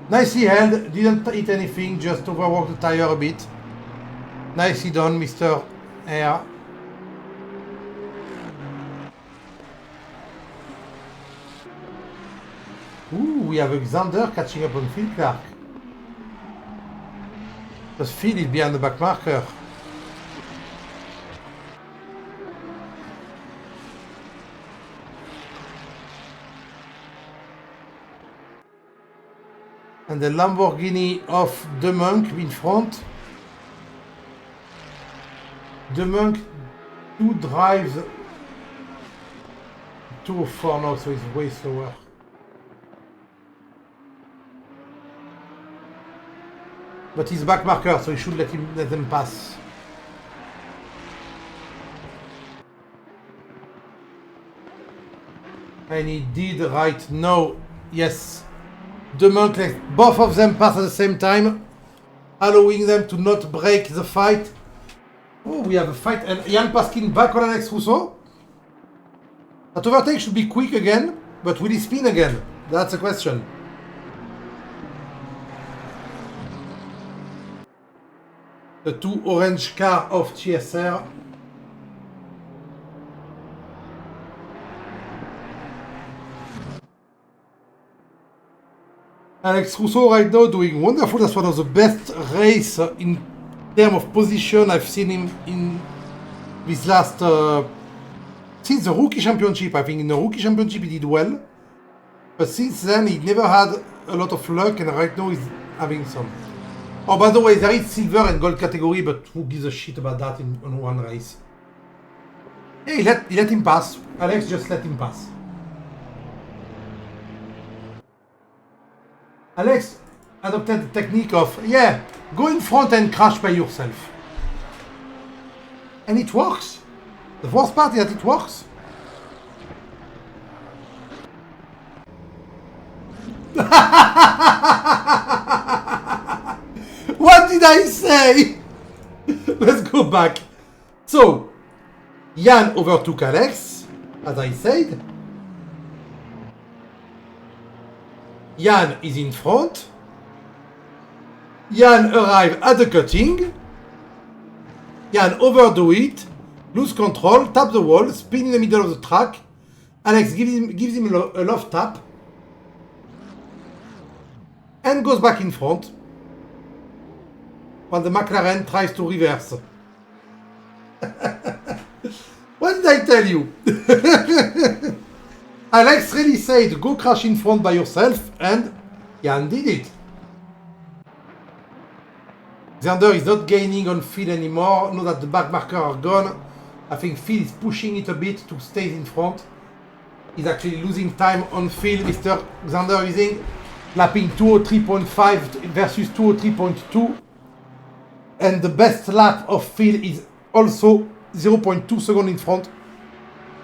Speaker 1: Nicely held, didn't hit anything, just overworked the tire a bit. Nicely done, Mr. Air. Ooh, we have Alexander catching up on Phil Clark. Because Phil is behind the back marker. And the Lamborghini of the Monk in front. The Monk 2 drives 204 now, so it's way slower. But he's back marker, so he should let them pass. And he did right now. Yes. The Monk let both of them pass at the same time, allowing them to not break the fight. Oh, we have a fight, and Jan Paskin back on Alex Rousseau. That overtake should be quick again, but will he spin again? That's a question. The 2 orange car of TSR. Alex Rousseau right now doing wonderful. That's one of the best race in terms of position I've seen him in this last... since the rookie championship. I think in the rookie championship he did well. But since then he never had a lot of luck, and right now he's having some. Oh, by the way, there is silver and gold category, but who gives a shit about that on one race? Yeah, he let him pass. Alex just let him pass. Alex adopted the technique of, yeah, go in front and crash by yourself. And it works. The worst part is that it works. What did I say? Let's go back. So, Jan overtook Alex, as I said. Jan is in front. Jan arrives at the cutting. Jan overdo it, lose control, tap the wall, spin in the middle of the track. Alex gives him a love tap. And goes back in front. While the McLaren tries to reverse. What did I tell you? Alex really said, go crash in front by yourself, and Jan did it. Xander is not gaining on Phil anymore. Now that the back markers are gone, I think Phil is pushing it a bit to stay in front. He's actually losing time on Phil. Mr. Xander using lapping 203.5 versus 203.2. And the best lap of Phil is also 0.2 seconds in front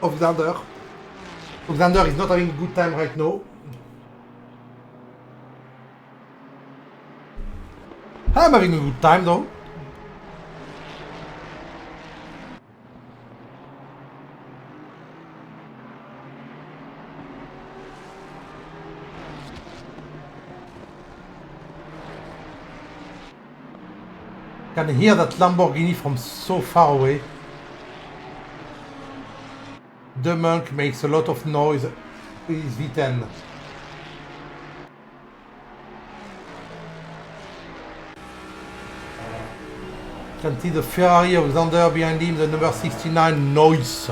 Speaker 1: of Xander. So Xander is not having a good time right now. I'm having a good time though. Can hear that Lamborghini from so far away. The Monk makes a lot of noise with his V10. Can see the Ferrari of Xander behind him, the number 69 noise.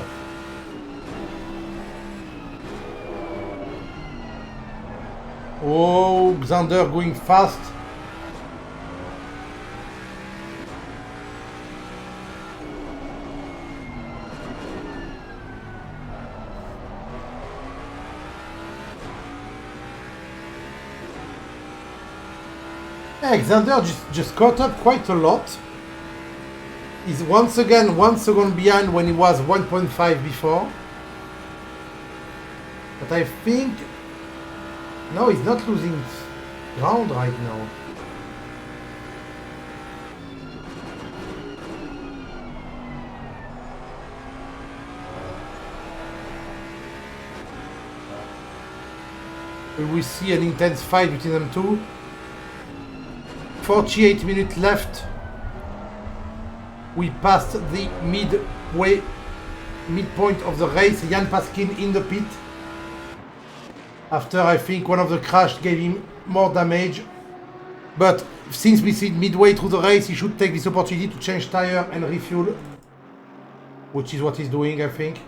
Speaker 1: Oh, Xander going fast. Hey, Xander just caught up quite a lot. He's once again 1 second behind when he was 1.5 before. But I think... No, he's not losing ground right now. Will we see an intense fight between them two? 48 minutes left. We passed the midpoint of the race. Jan Paskin in the pit. After I think one of the crash gave him more damage. But since we see midway through the race, he should take this opportunity to change tire and refuel. Which is what he's doing, I think.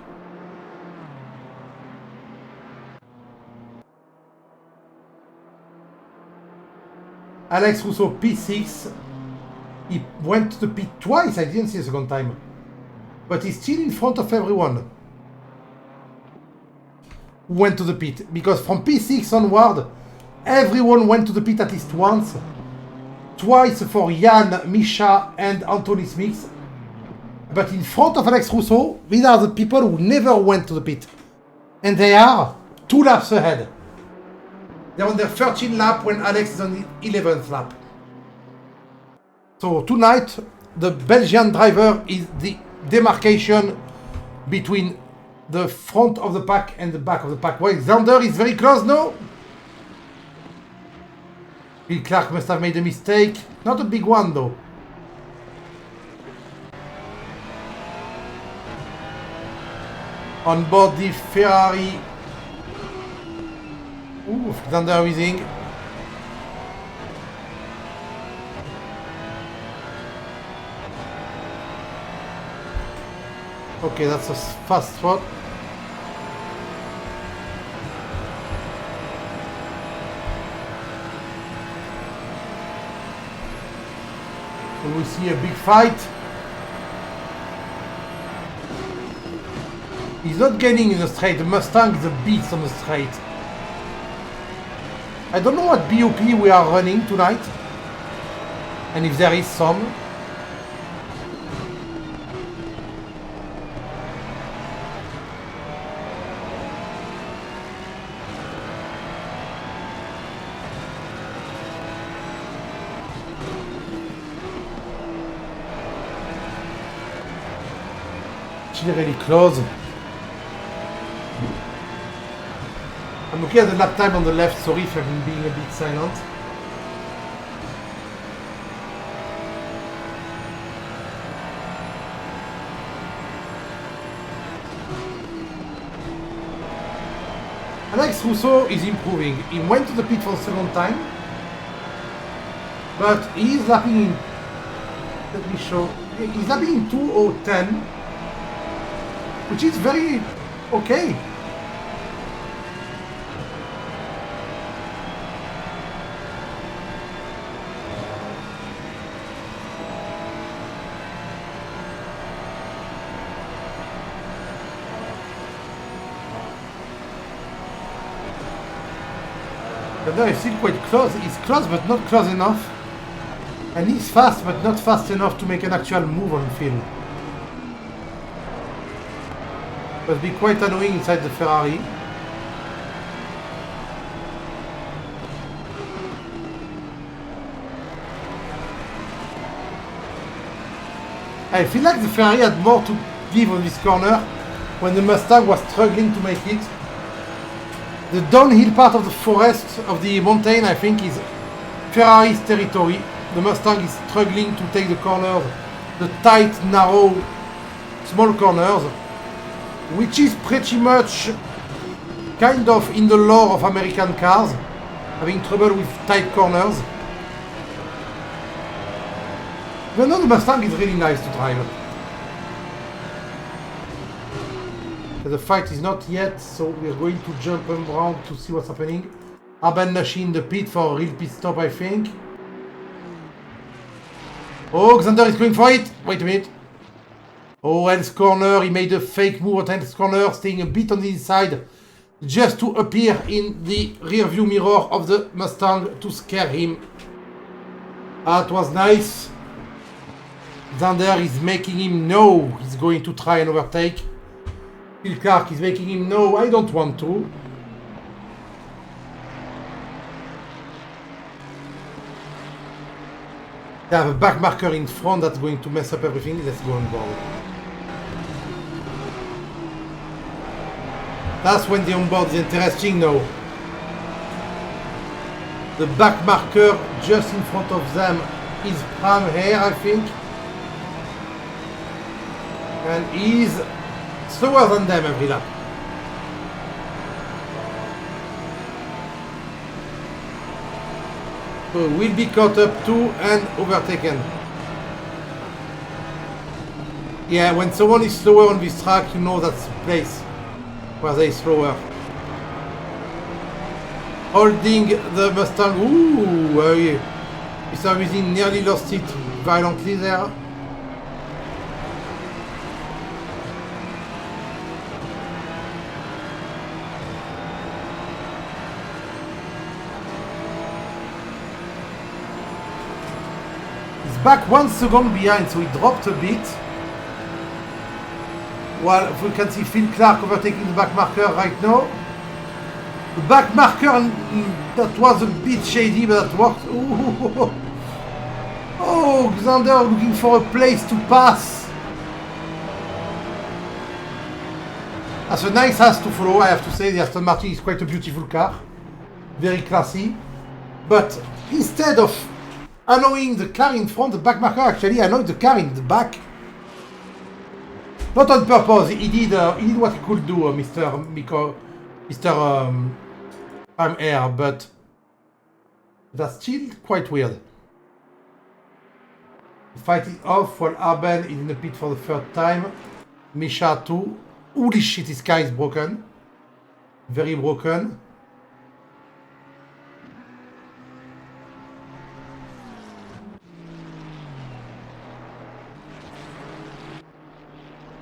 Speaker 1: Alex Russo P6. He went to the pit twice, I didn't see the second time. But he's still in front of everyone who went to the pit. Because from P6 onward, everyone went to the pit at least once. Twice for Jan, Misha and Anthony Smith. But in front of Alex Russo, these are the people who never went to the pit. And they are 2 laps ahead. They're on their 13th lap when Alex is on the 11th lap. So tonight, the Belgian driver is the demarcation between the front of the pack and the back of the pack. Well, Xander is very close now. Bill Clark must have made a mistake. Not a big one though. On board the Ferrari. Ooh, Xander whizzing. Okay, that's a fast spot. We will see a big fight. He's not gaining in the straight. The Mustang is a beast on the straight. I don't know what BOP we are running tonight. And if there is some. Still really close. I'm looking at the lap time on the left. Sorry if I've been being a bit silent. Alex Rousseau is improving. He went to the pit for the second time, but he is lapping in. Let me show. He's lapping in 2:10, which is very okay. But now he's still quite close. He's close, but not close enough. And he's fast, but not fast enough to make an actual move on the field. It must be quite annoying inside the Ferrari. I feel like the Ferrari had more to give on this corner when the Mustang was struggling to make it. The downhill part of the forest, of the mountain, I think is Ferrari's territory. The Mustang is struggling to take the corners, the tight, narrow, small corners, which is pretty much kind of in the lore of American cars, having trouble with tight corners. But no, the Mustang is really nice to drive. The fight is not yet, so we are going to jump around to see what's happening. Arben Nashi in the pit for a real pit stop, I think. Oh, Xander is going for it. Wait a minute. Oh, Hell's Corner. He made a fake move at Hell's Corner, staying a bit on the inside, just to appear in the rear view mirror of the Mustang to scare him. That was nice. Xander is making him know he's going to try and overtake. Phil Clark is making him know, I don't want to. They have a back marker in front that's going to mess up everything. Let's go on board. That's when the onboard is interesting now. The back marker just in front of them is Pram here, I think. And he's slower than them every lap. So will be caught up to and overtaken. Yeah, when someone is slower on this track, you know that's the place where they're slower. Holding the Mustang. Ooh, Mr. Wizin nearly lost it violently there. Back 1 second behind, so he dropped a bit. Well, we can see Phil Clark overtaking the back marker right now. The back marker, that was a bit shady, but that worked. Ooh. Oh, Xander looking for a place to pass. That's a nice ass to follow, I have to say. The Aston Martin is quite a beautiful car. Very classy. But instead of annoying the car in front, the back marker actually annoyed the car in the back. Not on purpose. He did what he could do, Mr. Air, but that's still quite weird. The fight is off while Arben is in the pit for the third time. Misha too. Holy shit, his car is broken. Very broken.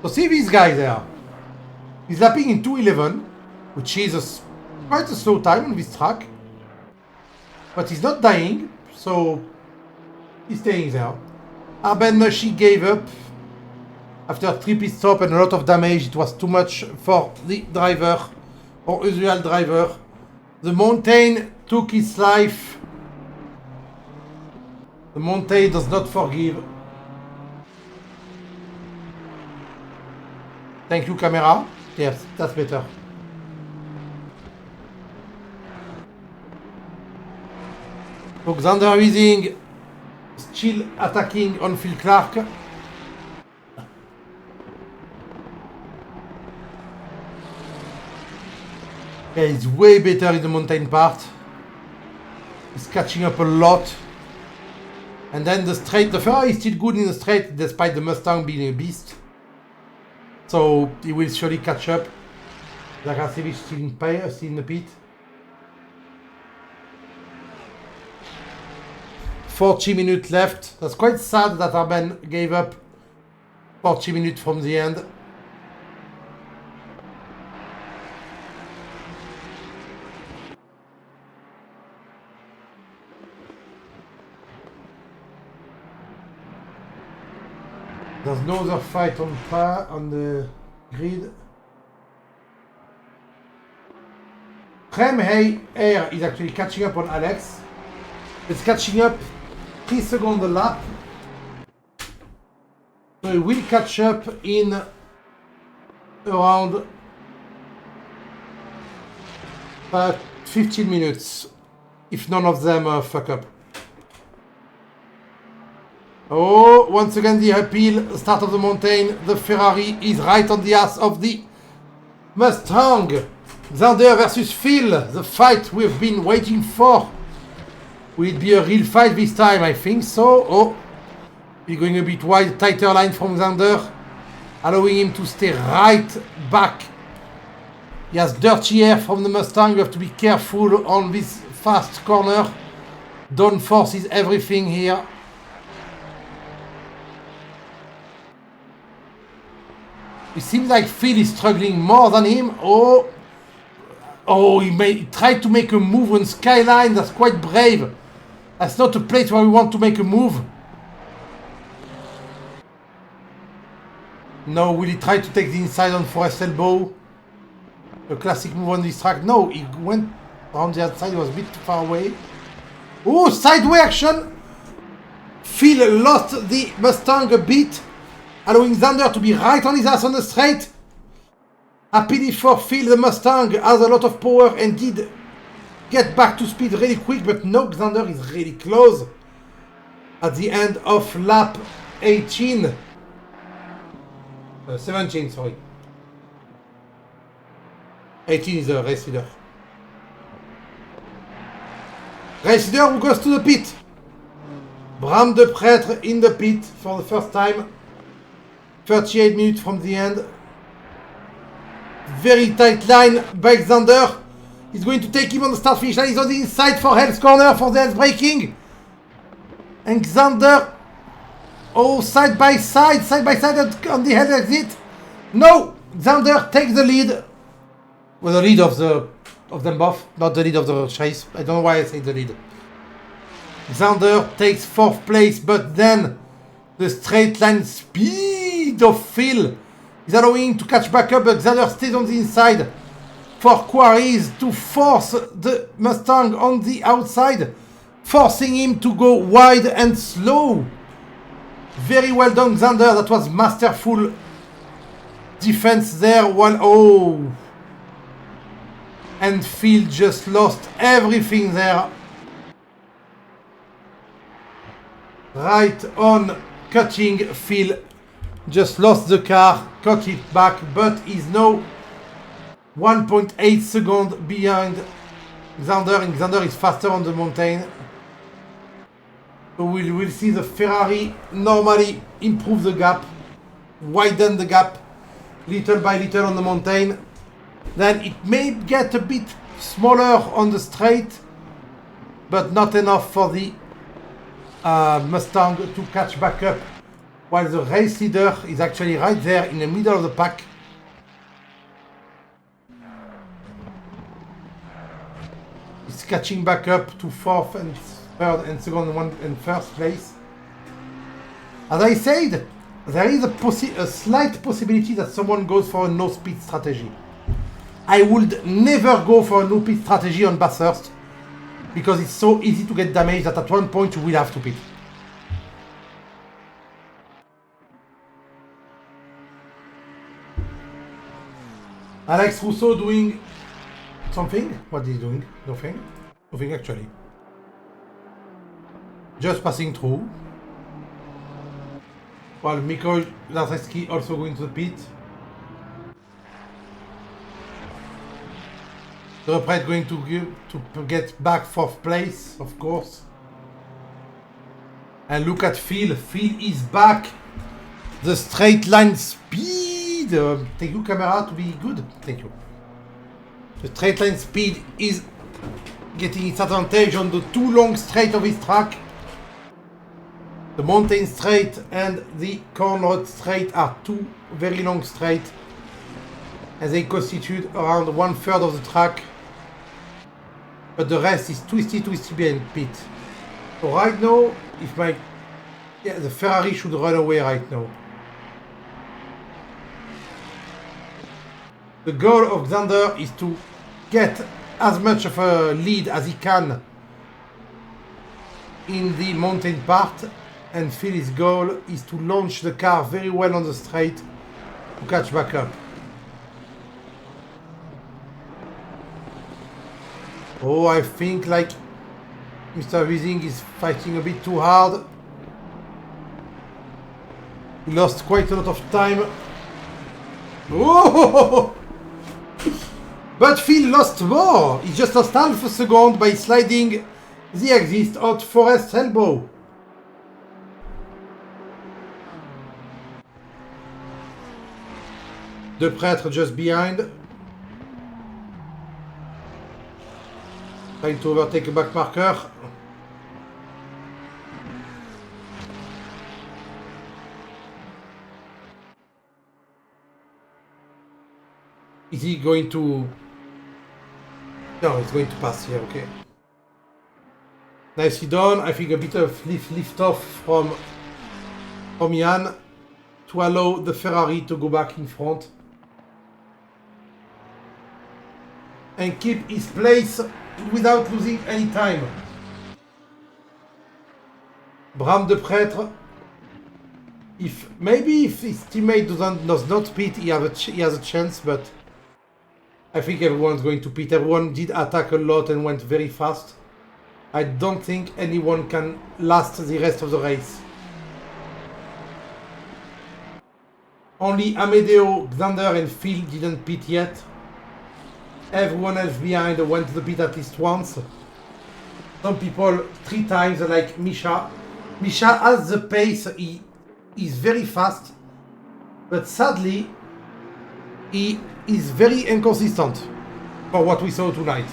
Speaker 1: So see these guys there. He's lapping in 2:11, which is quite a slow time on this track. But he's not dying, so he's staying there. Arben Nashi gave up after a 3 pit stop and a lot of damage. It was too much for the driver, or usual driver. The mountain took his life. The mountain does not forgive. Thank you, camera. Yes, that's better. So Xander Weezing still attacking on Phil Clark. Yeah, he's way better in the mountain part. He's catching up a lot. And then the straight, the Ferrari is still good in the straight despite the Mustang being a beast. So he will surely catch up. Zakasevich still in the pit. 40 minutes left. That's quite sad that Arben gave up 40 minutes from the end. There's no other fight on the grid. Prem Air is actually catching up on Alex. It's catching up 3 seconds a lap. So it will catch up in around 15 minutes if none of them fuck up. Oh, once again the uphill, start of the mountain. The Ferrari is right on the ass of the Mustang. Xander versus Phil, the fight we've been waiting for. Will it be a real fight this time? I think so. Oh, he's going a bit wide, tighter line from Xander, allowing him to stay right back. He has dirty air from the Mustang. You have to be careful on this fast corner. Downforce is everything here. It seems like Phil is struggling more than him. Oh, he tried to make a move on Skyline. That's quite brave. That's not a place where we want to make a move. No, will he try to take the inside on Forest Elbow? A classic move on this track. No, he went around the outside. He was a bit too far away. Oh, sideway action. Phil lost the Mustang a bit, allowing Xander to be right on his ass on the straight. Happily for Phil, the Mustang has a lot of power and did get back to speed really quick, but no, Xander is really close at the end of lap 17, sorry. 18 is a race leader. Race leader who goes to the pit. Bram de Pretre in the pit for the first time. 38 minutes from the end. Very tight line by Xander. He's going to take him on the start finish line. He's on the inside for Hell's Corner for the Hell's braking. And Xander, oh, side by side on the Hell exit. No, Xander takes the lead. Well, the lead of them both, not the lead of the chase. I don't know why I say the lead. Xander takes 4th place, but then the straight line speed of Phil is allowing him to catch back up, but Xander stays on the inside for Quarries to force the Mustang on the outside, forcing him to go wide and slow. Very well done, Xander. That was masterful defense there. Oh, and Phil just lost everything there. Right on cutting, Phil just lost the car, cut it back, but is now 1.8 seconds behind Xander, and Xander is faster on the mountain. So we'll see the Ferrari normally improve the gap, widen the gap little by little on the mountain. Then it may get a bit smaller on the straight, but not enough for the Mustang to catch back up, while the race leader is actually right there in the middle of the pack. He's catching back up to 4th and 3rd and 2nd and 1st place. As I said, there is a slight possibility that someone goes for a no-speed strategy. I would never go for a no-pit strategy on Bathurst, because it's so easy to get damaged that at one point you will have to pit. Alex Rousseau doing something? What is he doing? Nothing? Nothing actually. Just passing through. While Mikhail Lazeski also going to the pit. The Repret going to get back 4th place, of course. And look at Phil. Phil is back. The straight line speed. Thank you, camera, to be good. Thank you. The straight line speed is getting its advantage on the 2 long straight of his track. The mountain straight and the corn road straight are 2 very long straight, and they constitute around 1/3 of the track. But the rest is twisty behind pit. So right now, the Ferrari should run away right now. The goal of Xander is to get as much of a lead as he can in the mountain part, and Phil's goal is to launch the car very well on the straight to catch back up. Oh, I think like Mr. Wiesing is fighting a bit too hard. He lost quite a lot of time. Oh! But Phil lost more. He just lost half a second by sliding the exit out Forrest's elbow. De Pretre just behind. Trying to overtake a back marker. Is he going to... No, he's going to pass here, okay. Nicely done. I think a bit of lift off from Jan to allow the Ferrari to go back in front and keep his place without losing any time. Bram de Pretre, if his teammate does not pit, he has a chance, but I think everyone's going to pit. Everyone did attack a lot and went very fast. I don't think anyone can last the rest of the race. Only Amedeo, Xander and Phil didn't pit yet. Everyone else behind went to the pit at least once. Some people 3 times, like Misha. Misha has the pace, he is very fast, but sadly he is very inconsistent for what we saw tonight.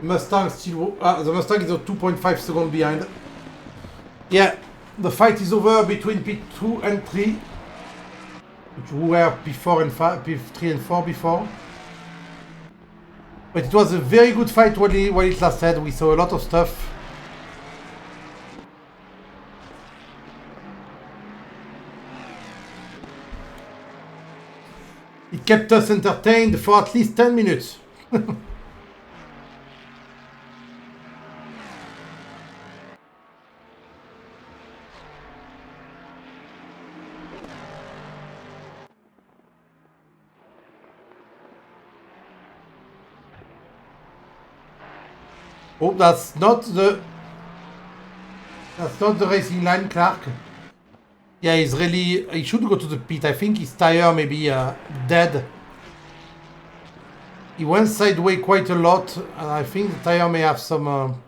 Speaker 1: Mustang still... the Mustang is a 2.5 seconds behind. Yeah, the fight is over between pit 2 and 3. Which were before and 3 and 4 before. But it was a very good fight while it lasted. We saw a lot of stuff. It kept us entertained for at least 10 minutes. Oh, that's not the racing line, Clark. Yeah, he should go to the pit. I think his tire may be dead. He went sideways quite a lot, and I think the tire may have some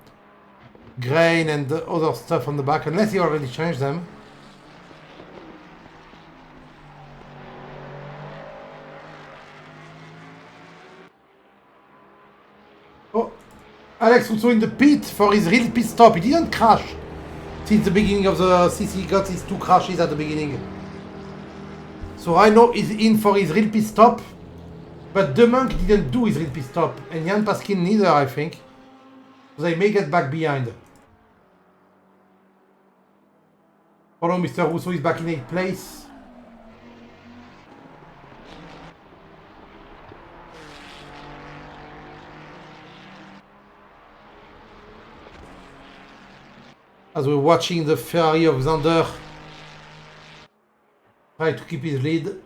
Speaker 1: grain and other stuff on the back, unless he already changed them. Oh, Alex also in the pit for his real pit stop. He didn't crash since the beginning of the CC. He got his 2 crashes at the beginning. So I know he's in for his real pit stop. But De Monk didn't do his real pit stop. And Jan Paskin neither, I think. So they may get back behind. Follow Mr. Russo is back in 8th place. As we're watching the Ferrari of Xander try to keep his lead.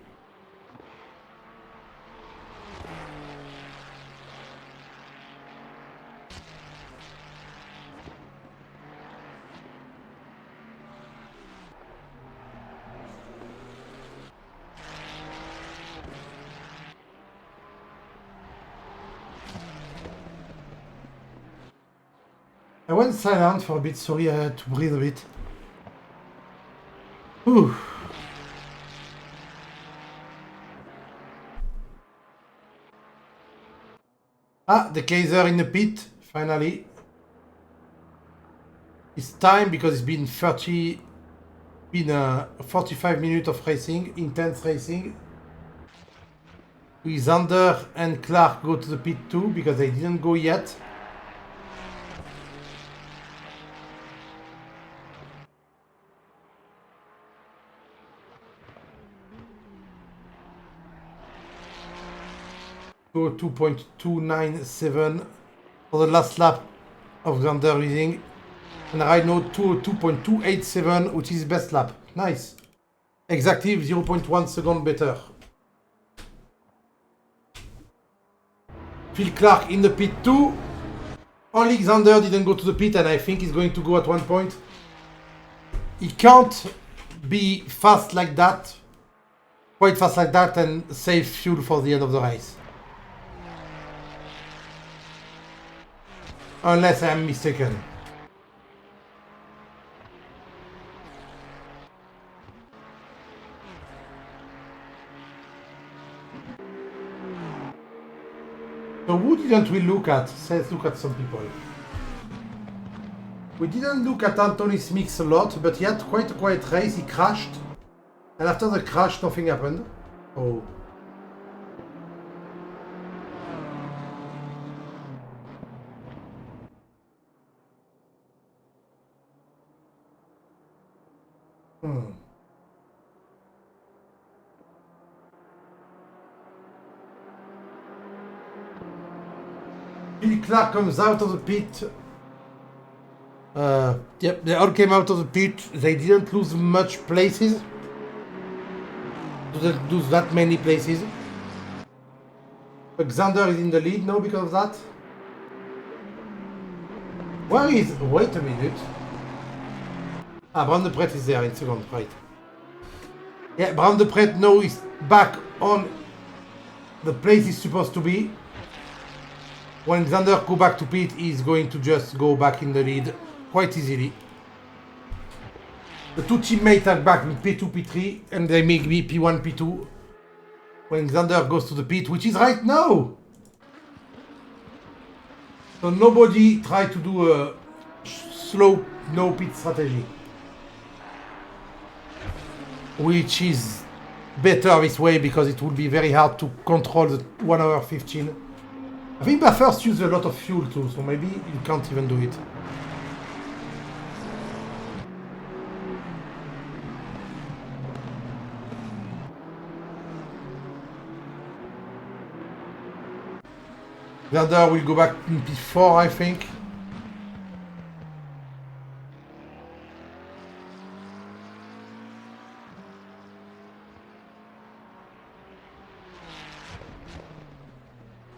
Speaker 1: I went silent for a bit, sorry, I had to breathe a bit. Whew. Ah, the Kaiser in the pit, finally. It's time because it's been 45 minutes of racing, intense racing. Xander and Clark go to the pit too because they didn't go yet. Go 2.297 for the last lap of Xander leading. And right now 2.287, which is best lap. Nice. Exactly 0.1 second better. Phil Clark in the pit too. Only Xander didn't go to the pit, and I think he's going to go at one point. He can't be fast like that, quite fast like that, and save fuel for the end of the race. Unless I am mistaken. So who didn't we look at? Let's look at some people. We didn't look at Anthony Smith a lot, but he had quite a quiet race. He crashed. And after the crash, nothing happened. Oh. Phil Clark comes out of the pit. Yep, they all came out of the pit. They didn't lose much places. Didn't lose that many places. Xander is in the lead now because of that. Where is... Wait a minute. Ah, Bram de Pret is there in second, right. Yeah, Bram de Pret now is back on the place he's supposed to be. When Xander go back to pit, he's going to just go back in the lead quite easily. The two teammates are back in P2, P3, and they make me P1, P2 when Xander goes to the pit, which is right now. So nobody try to do a slow no pit strategy, which is better this way because it will be very hard to control the 1 hour 15. I think Bathurst use a lot of fuel too, so maybe you can't even do it. Xander will go back in P4, I think.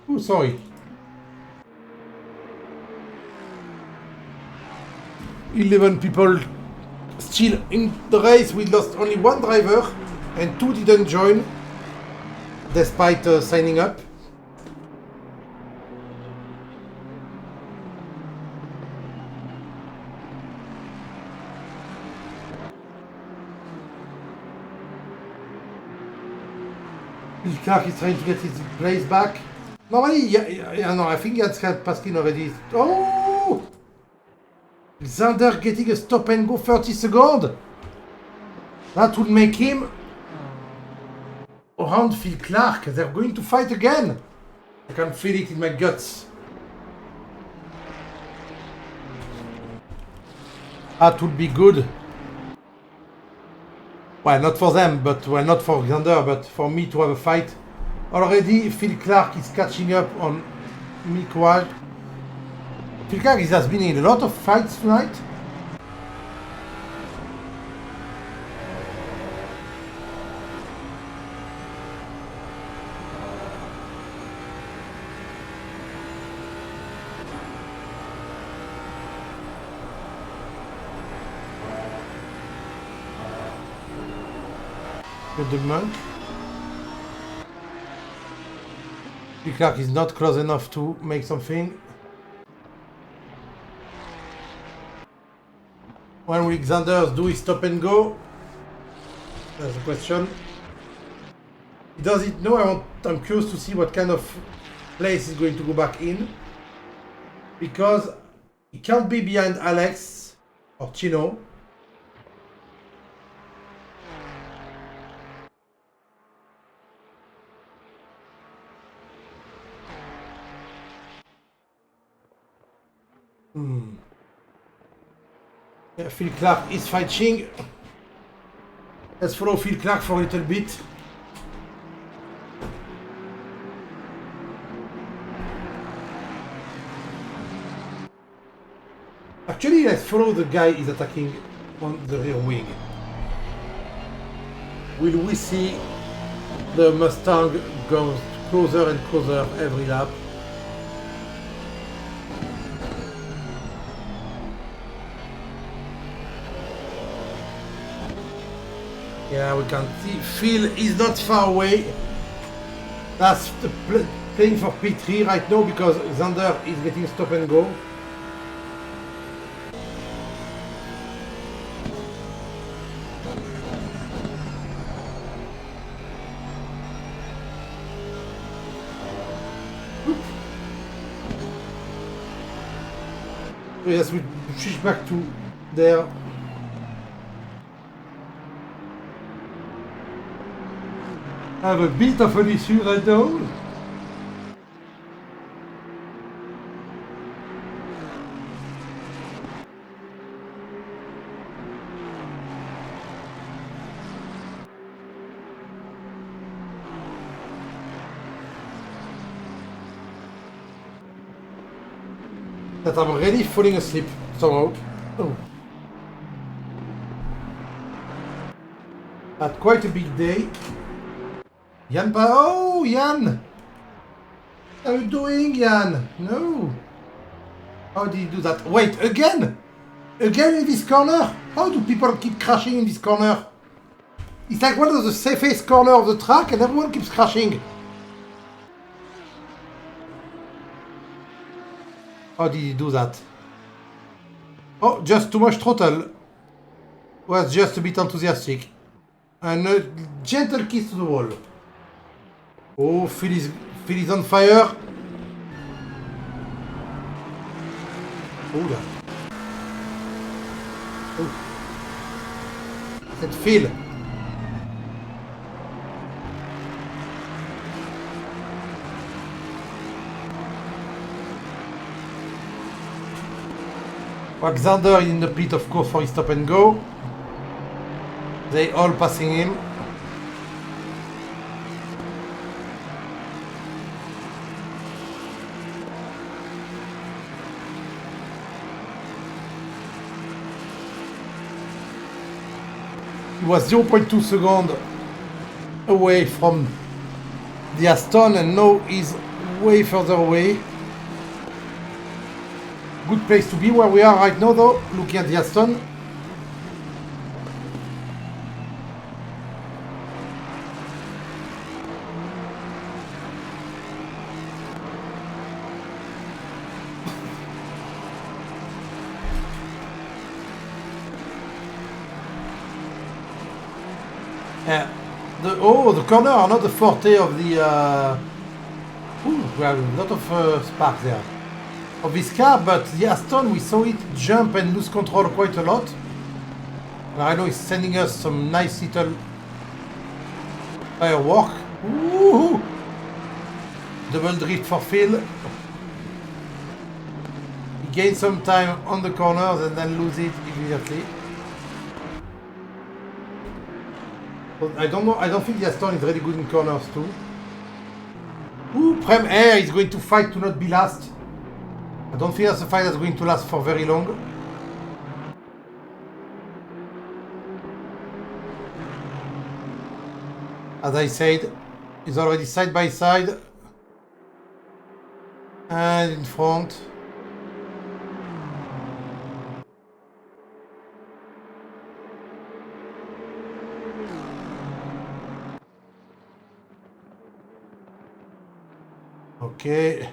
Speaker 1: Oh, sorry. 11 people still in the race. We lost only one driver and 2 didn't join despite signing up. Clark is trying to get his place back. Normally, yeah, no, I think he had Paskin already. Oh! Xander getting a stop and go 30 seconds. That would make him around Phil Clark. They're going to fight again. I can feel it in my guts. That would be good. Well, not for them, but well, not for Xander, but for me to have a fight. Already, Phil Clark is catching up on Mick Wall. Phil Clark has been in a lot of fights tonight. with the monk. Clark is not close enough to make something. When will Xander do his stop and go? That's the question. Does it know? I'm curious to see what kind of place is going to go back in. Because he can't be behind Alex or Chino. Yeah, Phil Clark is fighting. Let's follow Phil Clark for a little bit. Actually, let's follow the guy is attacking on the rear wing. Will we see the Mustang go closer and closer every lap? Yeah, we can see Phil is not far away. That's the playing for P3 right now because Xander is getting stop and go. Yes, we switch back to there. I have a bit of an issue right now. That I'm already falling asleep somehow. Oh. Had quite a big day. Jan, oh, Jan! How are you doing, Jan? No. How did you do that? Wait, again? Again in this corner? How do people keep crashing in this corner? It's like one of the safest corners of the track and everyone keeps crashing. How did he do that? Oh, just too much throttle. Was just a bit enthusiastic. And a gentle kiss to the wall. Oh, Phil is on fire. Oh là. Oh. Cette Phil. Alexander in the pit, of course, for his stop and go. They all passing him. He was 0.2 seconds away from the Aston and now he's way further away. Good place to be where we are right now though, looking at the Aston. The corner are not the forte of the... we have a lot of sparks there. Of this car, but the Aston, we saw it jump and lose control quite a lot. And I know it's sending us some nice little firework. Woohoo! Double drift for Phil. He gains some time on the corners and then lose it immediately. But I don't know, I don't think the Aston is really good in corners too. Ooh, Prem Air is going to fight to not be last. I don't think that's a fight that's going to last for very long. As I said, he's already side by side. And in front. Okay.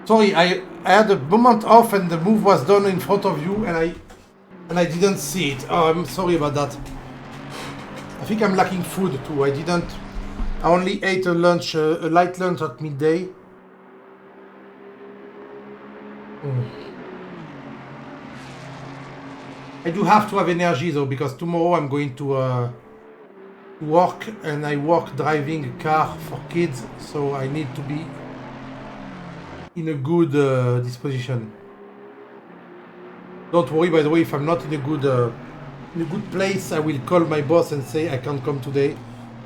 Speaker 1: Sorry, I had a moment off and the move was done in front of you and I didn't see it. Oh, I'm sorry about that. I think I'm lacking food too. I only ate a lunch, a light lunch at midday. I do have to have energy though, because tomorrow I'm going to work, and I work driving a car for kids, so I need to be in a good disposition. Don't worry, by the way, if I'm not in a good place, I will call my boss and say I can't come today.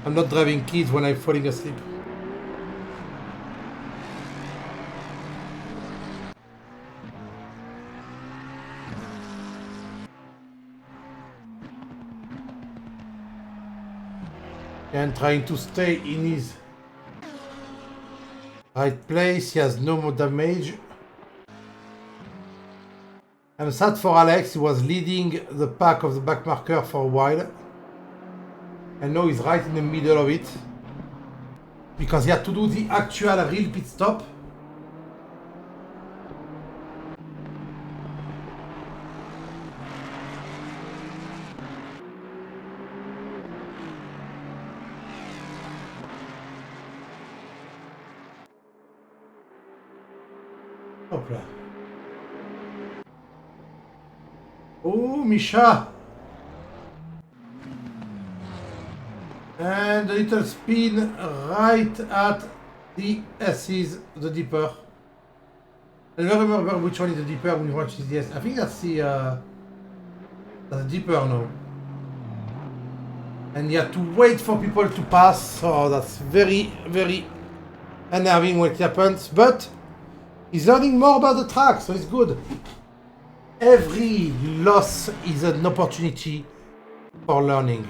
Speaker 1: I'm not driving kids when I'm falling asleep. And trying to stay in his right place. He has no more damage. I'm sad for Alex. He was leading the pack of the back marker for a while. And now he's right in the middle of it. Because he had to do the actual real pit stop. Hop là. Oh, Misha! And a little spin right at the S's, the Deeper. I don't remember which one is the Deeper when you watch this. Yes, I think that's the Deeper now. And you have to wait for people to pass, so that's very, very unnerving when it happens. But he's learning more about the track, so it's good. Every loss is an opportunity for learning.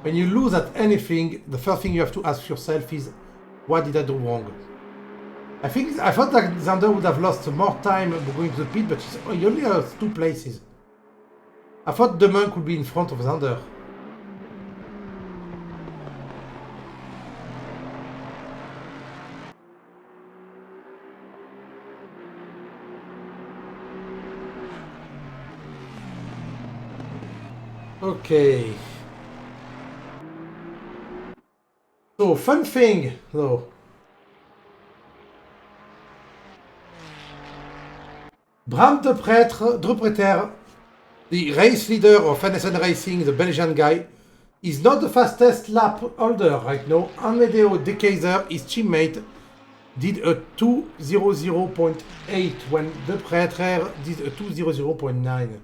Speaker 1: When you lose at anything, the first thing you have to ask yourself is, what did I do wrong? I thought that Xander would have lost more time going to the pit, but he only has 2 places. I thought the monk would be in front of Xander. Okay. So, fun thing, though. Bram de Preter, the race leader of NSN Racing, the Belgian guy, is not the fastest lap holder right now. Amedeo De Keyser, his teammate, did a 2:00.8 when De Preter did a 2:00.9.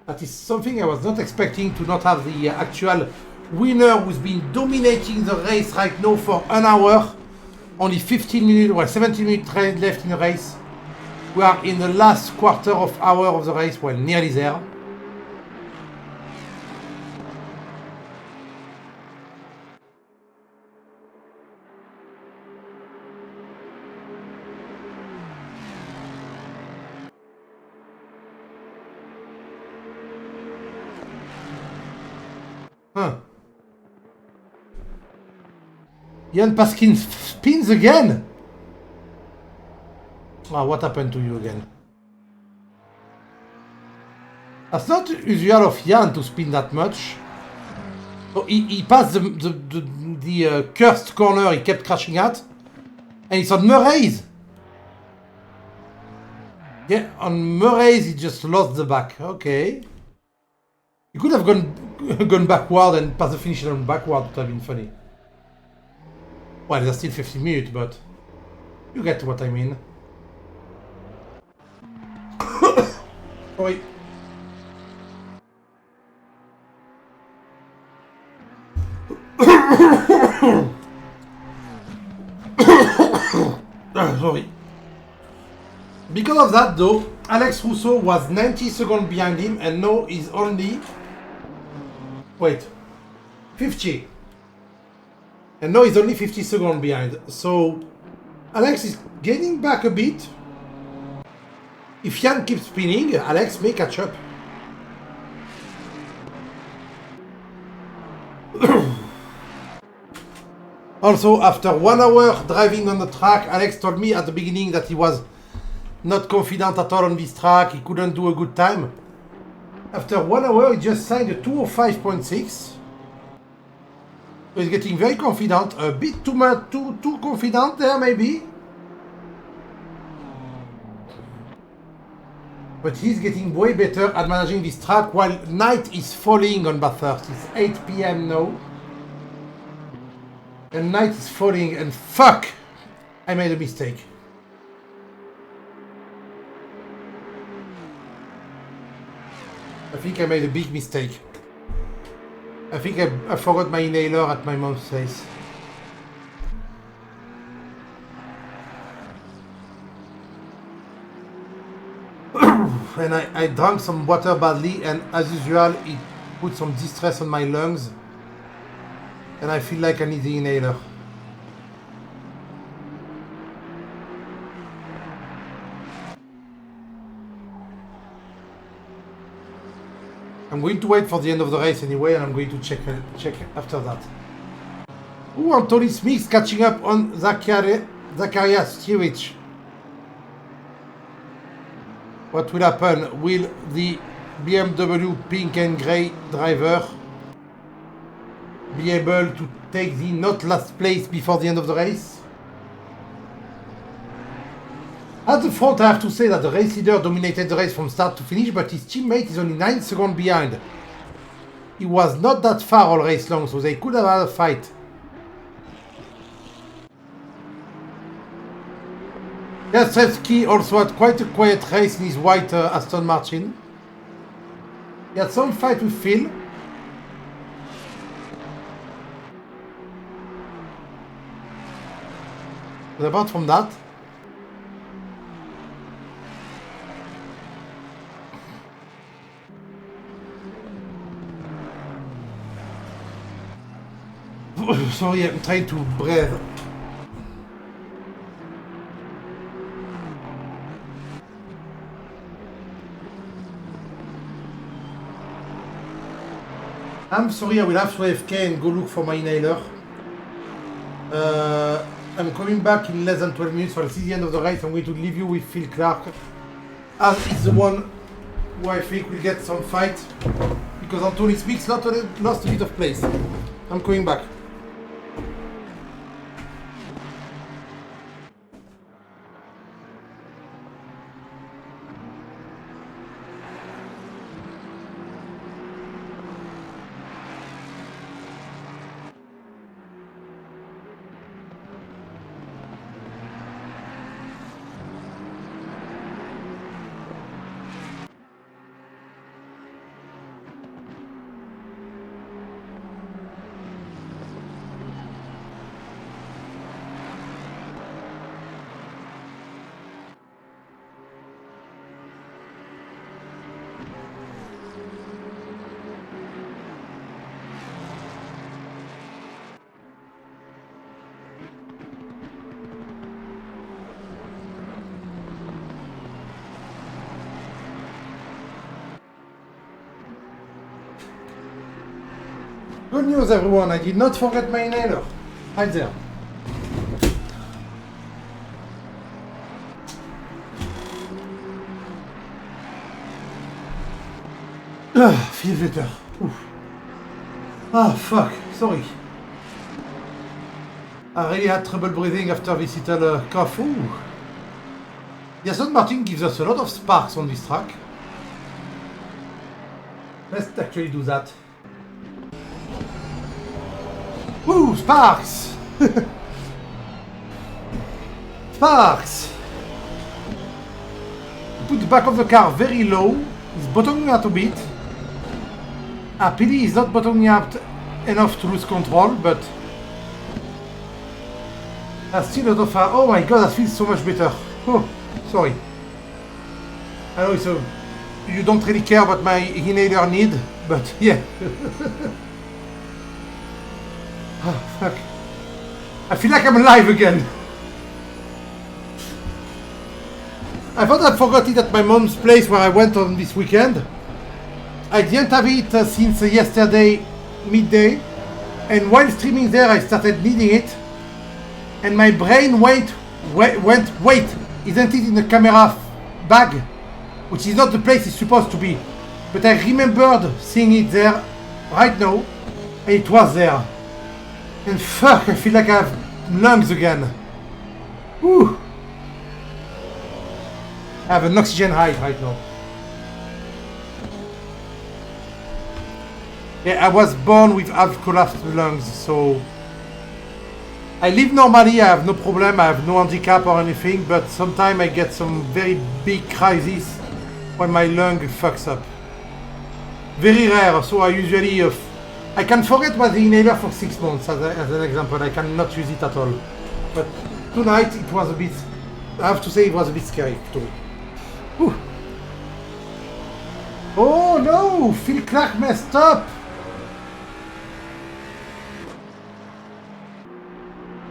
Speaker 1: That is something I was not expecting, to not have the actual winner who's been dominating the race right now for an hour. Only 15 minutes, well, 17 minutes left in the race. We are in the last quarter of hour of the race, well, nearly there. Huh. Ian Paskin spins again? Oh, what happened to you again? That's not usual of Jan to spin that much. So he passed the cursed corner he kept crashing at. And it's on Murray's. Yeah, on Murray's he just lost the back. Okay. He could have gone backward and passed the finish line backward. It would have been funny. Well, there's still 15 minutes, but you get what I mean. Sorry. Sorry. Because of that, though, Alex Russo was 90 seconds behind him, and now he's only... Wait. 50. And now he's only 50 seconds behind. So, Alex is getting back a bit. If Jan keeps spinning, Alex may catch up. Also, after 1 hour driving on the track, Alex told me at the beginning that he was not confident at all on this track. He couldn't do a good time. After 1 hour, he just signed a 205.6. So he's getting very confident. A bit too much, too confident there, maybe. But he's getting way better at managing this track while night is falling on Bathurst. It's 8 p.m. now. And night is falling, and fuck! I made a mistake. I think I made a big mistake. I think I forgot my inhaler at my mom's place. And I drank some water badly, and as usual, it put some distress on my lungs. And I feel like I need the inhaler. I'm going to wait for the end of the race anyway, and I'm going to check after that. Ooh, Anthony Smith catching up on Zacharias Stewich. What will happen? Will the BMW pink and grey driver be able to take the not last place before the end of the race? At the front, I have to say that the race leader dominated the race from start to finish, but his teammate is only 9 seconds behind. He was not that far all race long, so they could have had a fight. Jastrzewski also had quite a quiet race in his white Aston Martin. He had some fight with Phil. But apart from that, sorry, I'm trying to breathe. I'm sorry, I will have to AFK and go look for my inhaler. I'm coming back in less than 12 minutes, so I'll see the end of the race. I'm going to leave you with Phil Clark, as he's the one who I think will get some fight, because Anthony Smith lost a bit of place. I'm coming back. Good news, everyone, I did not forget my inhaler. Right there. Feels better. Oof. Ah, fuck, sorry. I really had trouble breathing after this little cough. Ooh. The Aston Martin gives us a lot of sparks on this track. Let's actually do that. Ooh, sparks! Sparks! Put the back of the car very low. It's bottoming out a bit. Happily, he's not bottoming out enough to lose control, but that's still a lot of far. Oh my god, that feels so much better. Oh, sorry. I know it's you don't really care about my inhaler need, but yeah. Oh, fuck. I feel like I'm alive again. I thought I forgot it at my mom's place where I went on this weekend. I didn't have it since yesterday midday, and while streaming there I started needing it. And my brain went, wait, isn't it in the camera bag? Which is not the place it's supposed to be. But I remembered seeing it there right now, and it was there. And fuck, I feel like I have lungs again. Whew. I have an oxygen height right now. Yeah, I was born with half collapsed lungs, so I live normally, I have no problem, I have no handicap or anything, but sometimes I get some very big crisis when my lung fucks up. Very rare, so I usually I can forget about the inhaler for 6 months as an example. I cannot use it at all. But tonight it was a bit, I have to say it was a bit scary too. Whew. Oh no! Phil Clark messed up!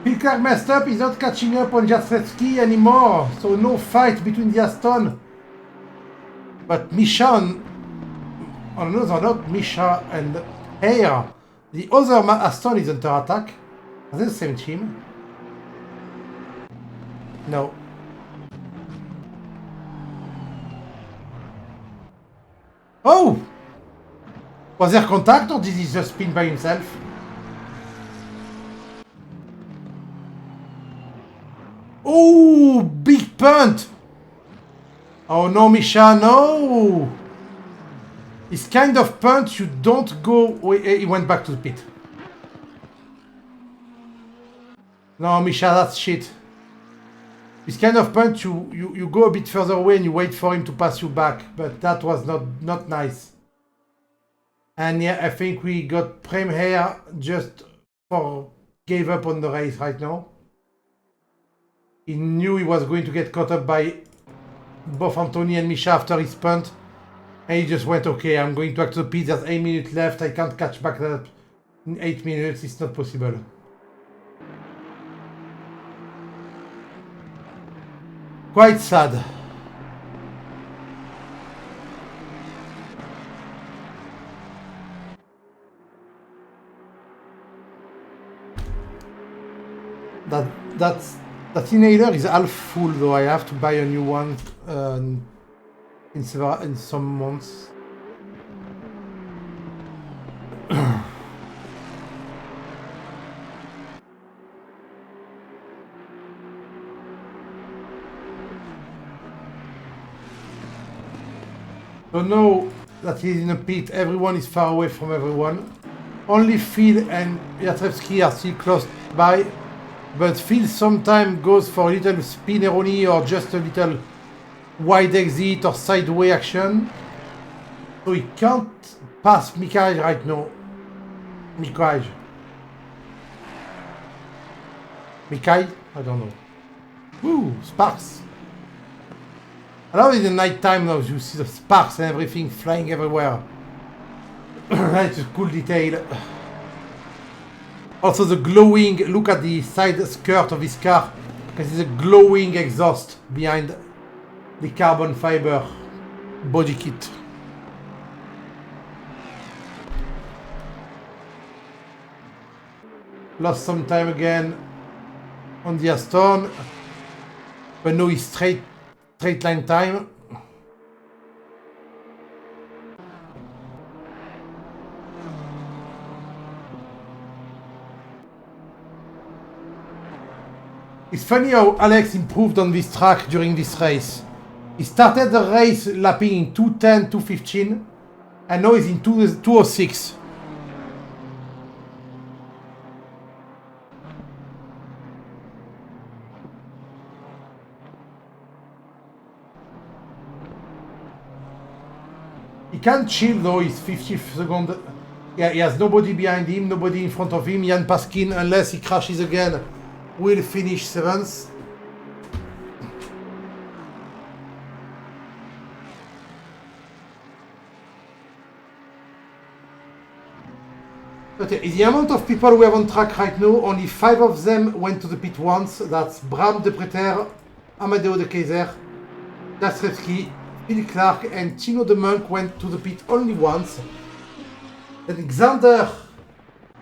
Speaker 1: Phil Clark messed up, he's not catching up on Jastrzewski anymore, so no fight between the Aston. But Misha on another note, Misha and Hare, the other Aston is under attack. Are they the same team? No. Oh! Was there contact or did he just spin by himself? Oh, big punt! Oh no, Misha, no! This kind of punt, you don't go... He went back to the pit. No, Misha, that's shit. This kind of punt, you go a bit further away and you wait for him to pass you back. But that was not nice. And yeah, I think we got Prem here just gave up on the race right now. He knew he was going to get caught up by both Anthony and Misha after his punt. And he just went, okay, I'm going back to the pit, there's 8 minutes left, I can't catch back up in 8 minutes, it's not possible. Quite sad. That inhaler is half full though, I have to buy a new one in some months. So now that he's in a pit, everyone is far away from everyone. Only Phil and Jastrzewski are still close by, but Phil sometimes goes for a little spinneroni or just a little wide exit or sideway action. So he can't pass Mikael right now. Mikael? I don't know. Ooh, sparks. I love in the night time now, you see the sparks and everything flying everywhere. That's a cool detail. Also the glowing, look at the side skirt of his car, because it's a glowing exhaust behind the carbon fiber body kit. Lost some time again on the Aston, but now it's straight line time. It's funny how Alex improved on this track during this race. He started the race lapping in 2:10, 2:15, and now he's in 2:06. He can't chill though, he's 50 seconds. Yeah, he has nobody behind him, nobody in front of him. Jan Paskin, unless he crashes again, will finish 7th. But yeah, the amount of people we have on track right now, only 5 of them went to the pit once. That's Bram de Preter, Amadeo de Keyser, Jastrzewski, Phil Clark and Tino de Monk went to the pit only once. Then Xander,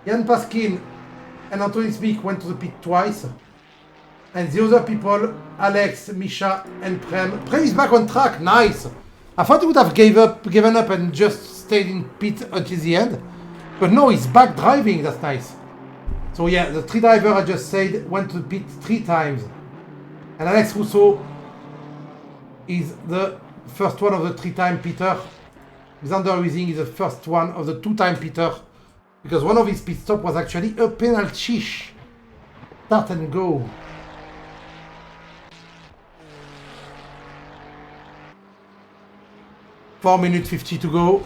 Speaker 1: Jan Paskin and Anthony Smith went to the pit twice. And the other people, Alex, Misha, and Prem. Prem is back on track. Nice. I thought he would have given up and just stayed in pit until the end. But no, he's back driving. That's nice. So yeah, the 3 driver I just said went to pit 3 times. And Alex Rousseau is the first one of the 3-time pitter. Xander Weising is the first one of the 2-time pitter. Because one of his pit stops was actually a penalty. Start and go. Four minutes 50 to go.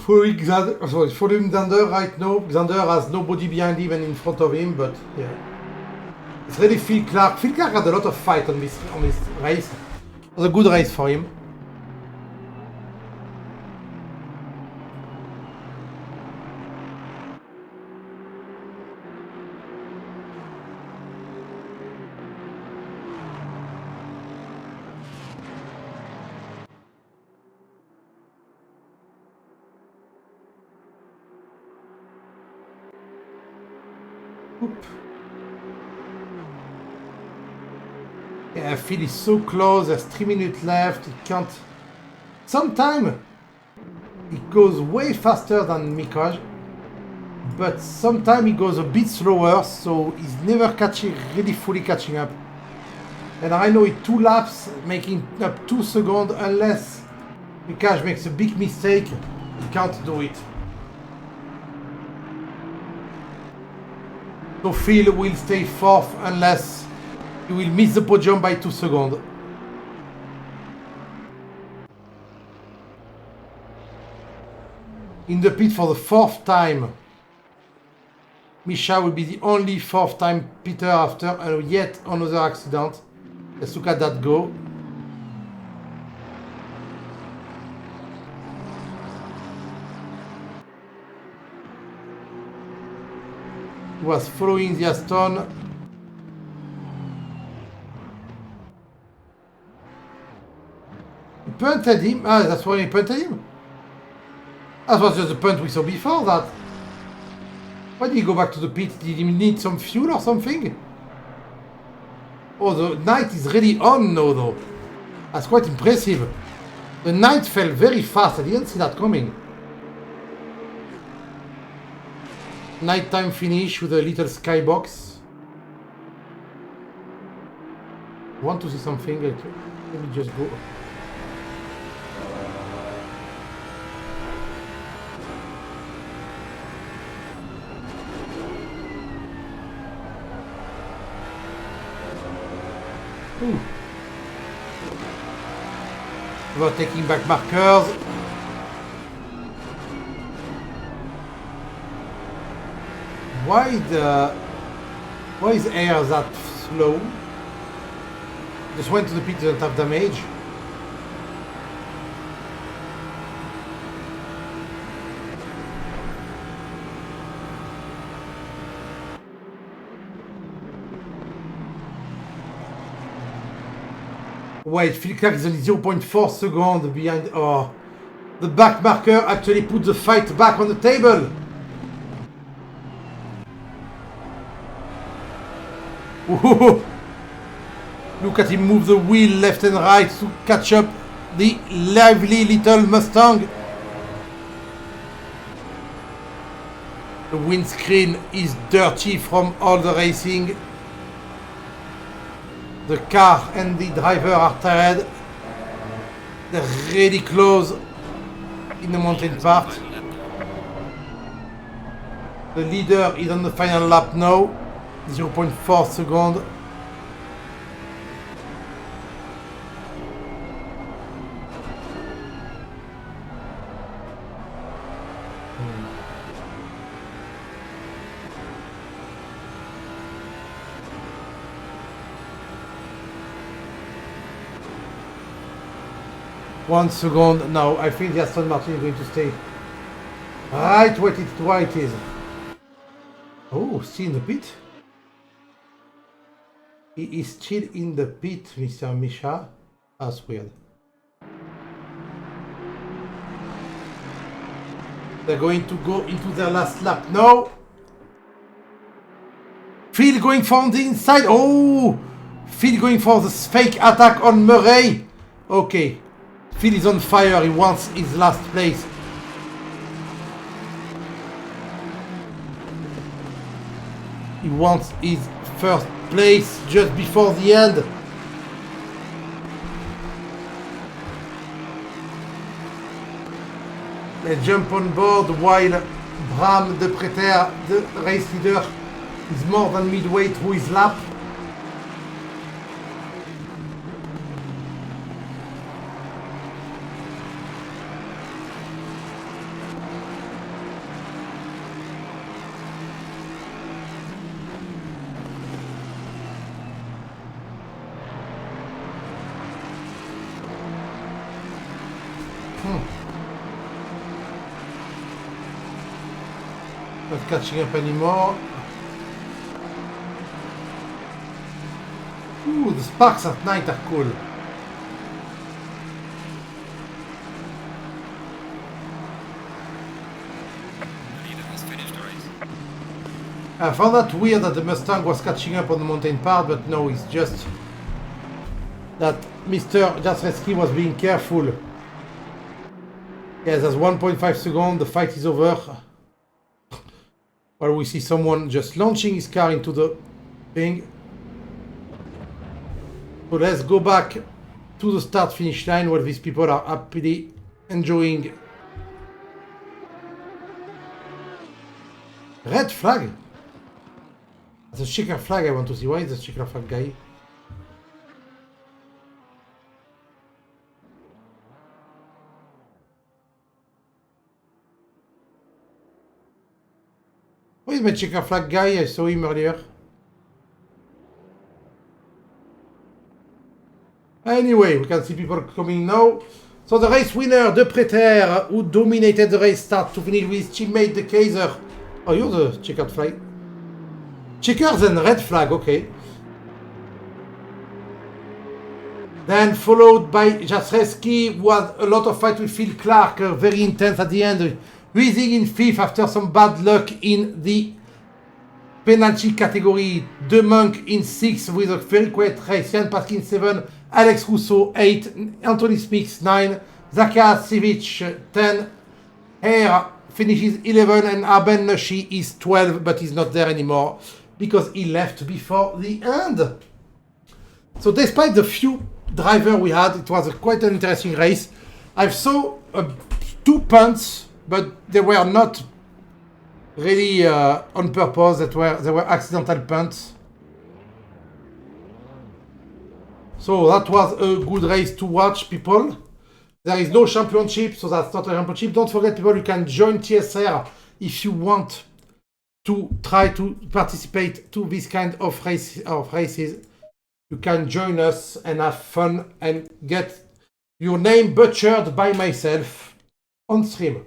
Speaker 1: Following Xander right now. Xander has nobody behind him and in front of him, but yeah. It's really Phil Clark. Phil Clark had a lot of fight on this race. It was a good race for him. Oop. Yeah, Phil is so close. There's 3 minutes left. He can't. Sometimes it goes way faster than Mikoj, but sometimes he goes a bit slower, so he's never really fully catching up. And I know it 2 laps, making up 2 seconds, unless Mikoj makes a big mistake, he can't do it. So Phil will stay 4th unless he will miss the podium by 2 seconds. In the pit for the 4th time. Misha will be the only 4th time pitter after yet another accident. Let's look at that go. He was following the Aston. He punted him. Ah, that's why he punted him. That was just the punt we saw before that. Why did he go back to the pit? Did he need some fuel or something? Oh, the night is really on now though. That's quite impressive. The night fell very fast. I didn't see that coming. Nighttime finish with a little skybox. Want to see something? Let me just go. Ooh. We're taking back markers. Why is air that slow? Just went to the pit, didn't have damage. Wait, Phil Clark is only 0.4 seconds behind. Oh, the back marker actually put the fight back on the table. Whoa. Look at him move the wheel left and right to catch up the lively little Mustang. The windscreen is dirty from all the racing. The car and the driver are tired. They're really close in the mountain part. The leader is on the final lap now. 0.4 seconds. One second. No, I think the Aston Martin is going to stay right where it is. Oh, still in the pit? He is still in the pit, Mr. Misha. That's weird. They're going to go into their last lap. No! Phil going from the inside. Oh! Phil going for the fake attack on Murray. Okay. Phil is on fire. He wants his last place. He wants his first place just before the end. They jump on board while Bram de Preter, the race leader, is more than midway through his lap. Not catching up anymore. Ooh, the sparks at night are cool. I found that weird that the Mustang was catching up on the mountain part, but no, it's just that Mr. Jastrzewski was being careful. Yes, there's 1.5 seconds, the fight is over. While we see someone just launching his car into the thing. So let's go back to the start finish line where these people are happily enjoying. Red flag? That's a checker flag I want to see. Why is the checker flag guy? Where is my checker flag guy? I saw him earlier. Anyway, we can see people coming now. So the race winner, De Preter, who dominated the race start to finish with his teammate, the Kaiser. Oh, you're the checkered flag. Checkers and red flag, okay. Then followed by Jastrzewski, who had a lot of fight with Phil Clark, very intense at the end. Wheezing in fifth after some bad luck in the penalty category. De Monk in sixth with a very quiet race. Jan Paskin 7, Alex Rousseau 8, Anthony Smix 9, Zakasiewicz 10, Hare finishes 11, and Arben Nushi is 12, but he's not there anymore because he left before the end. So despite the few drivers we had, it was quite an interesting race. I saw 2 punts, but they were not really on purpose. They were accidental punts. So that was a good race to watch, people. There is no championship, so that's not a championship. Don't forget, people, you can join TSR if you want to try to participate to this kind of races. You can join us and have fun and get your name butchered by myself on stream.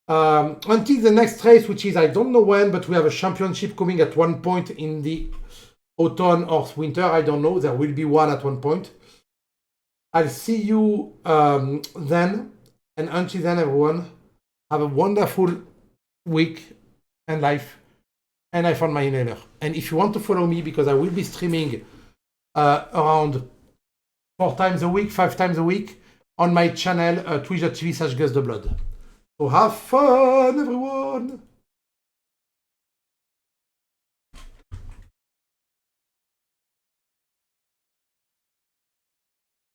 Speaker 1: Until the next race, which is I don't know when, but we have a championship coming at one point in the autumn or winter. I don't know. There will be one at one point. I'll see you then. And until then, everyone, have a wonderful week and life. And I found my inhaler. And if you want to follow me, because I will be streaming around 4 times a week, 5 times a week on my channel, twitch.tv/GusTheBlood. So have fun, everyone!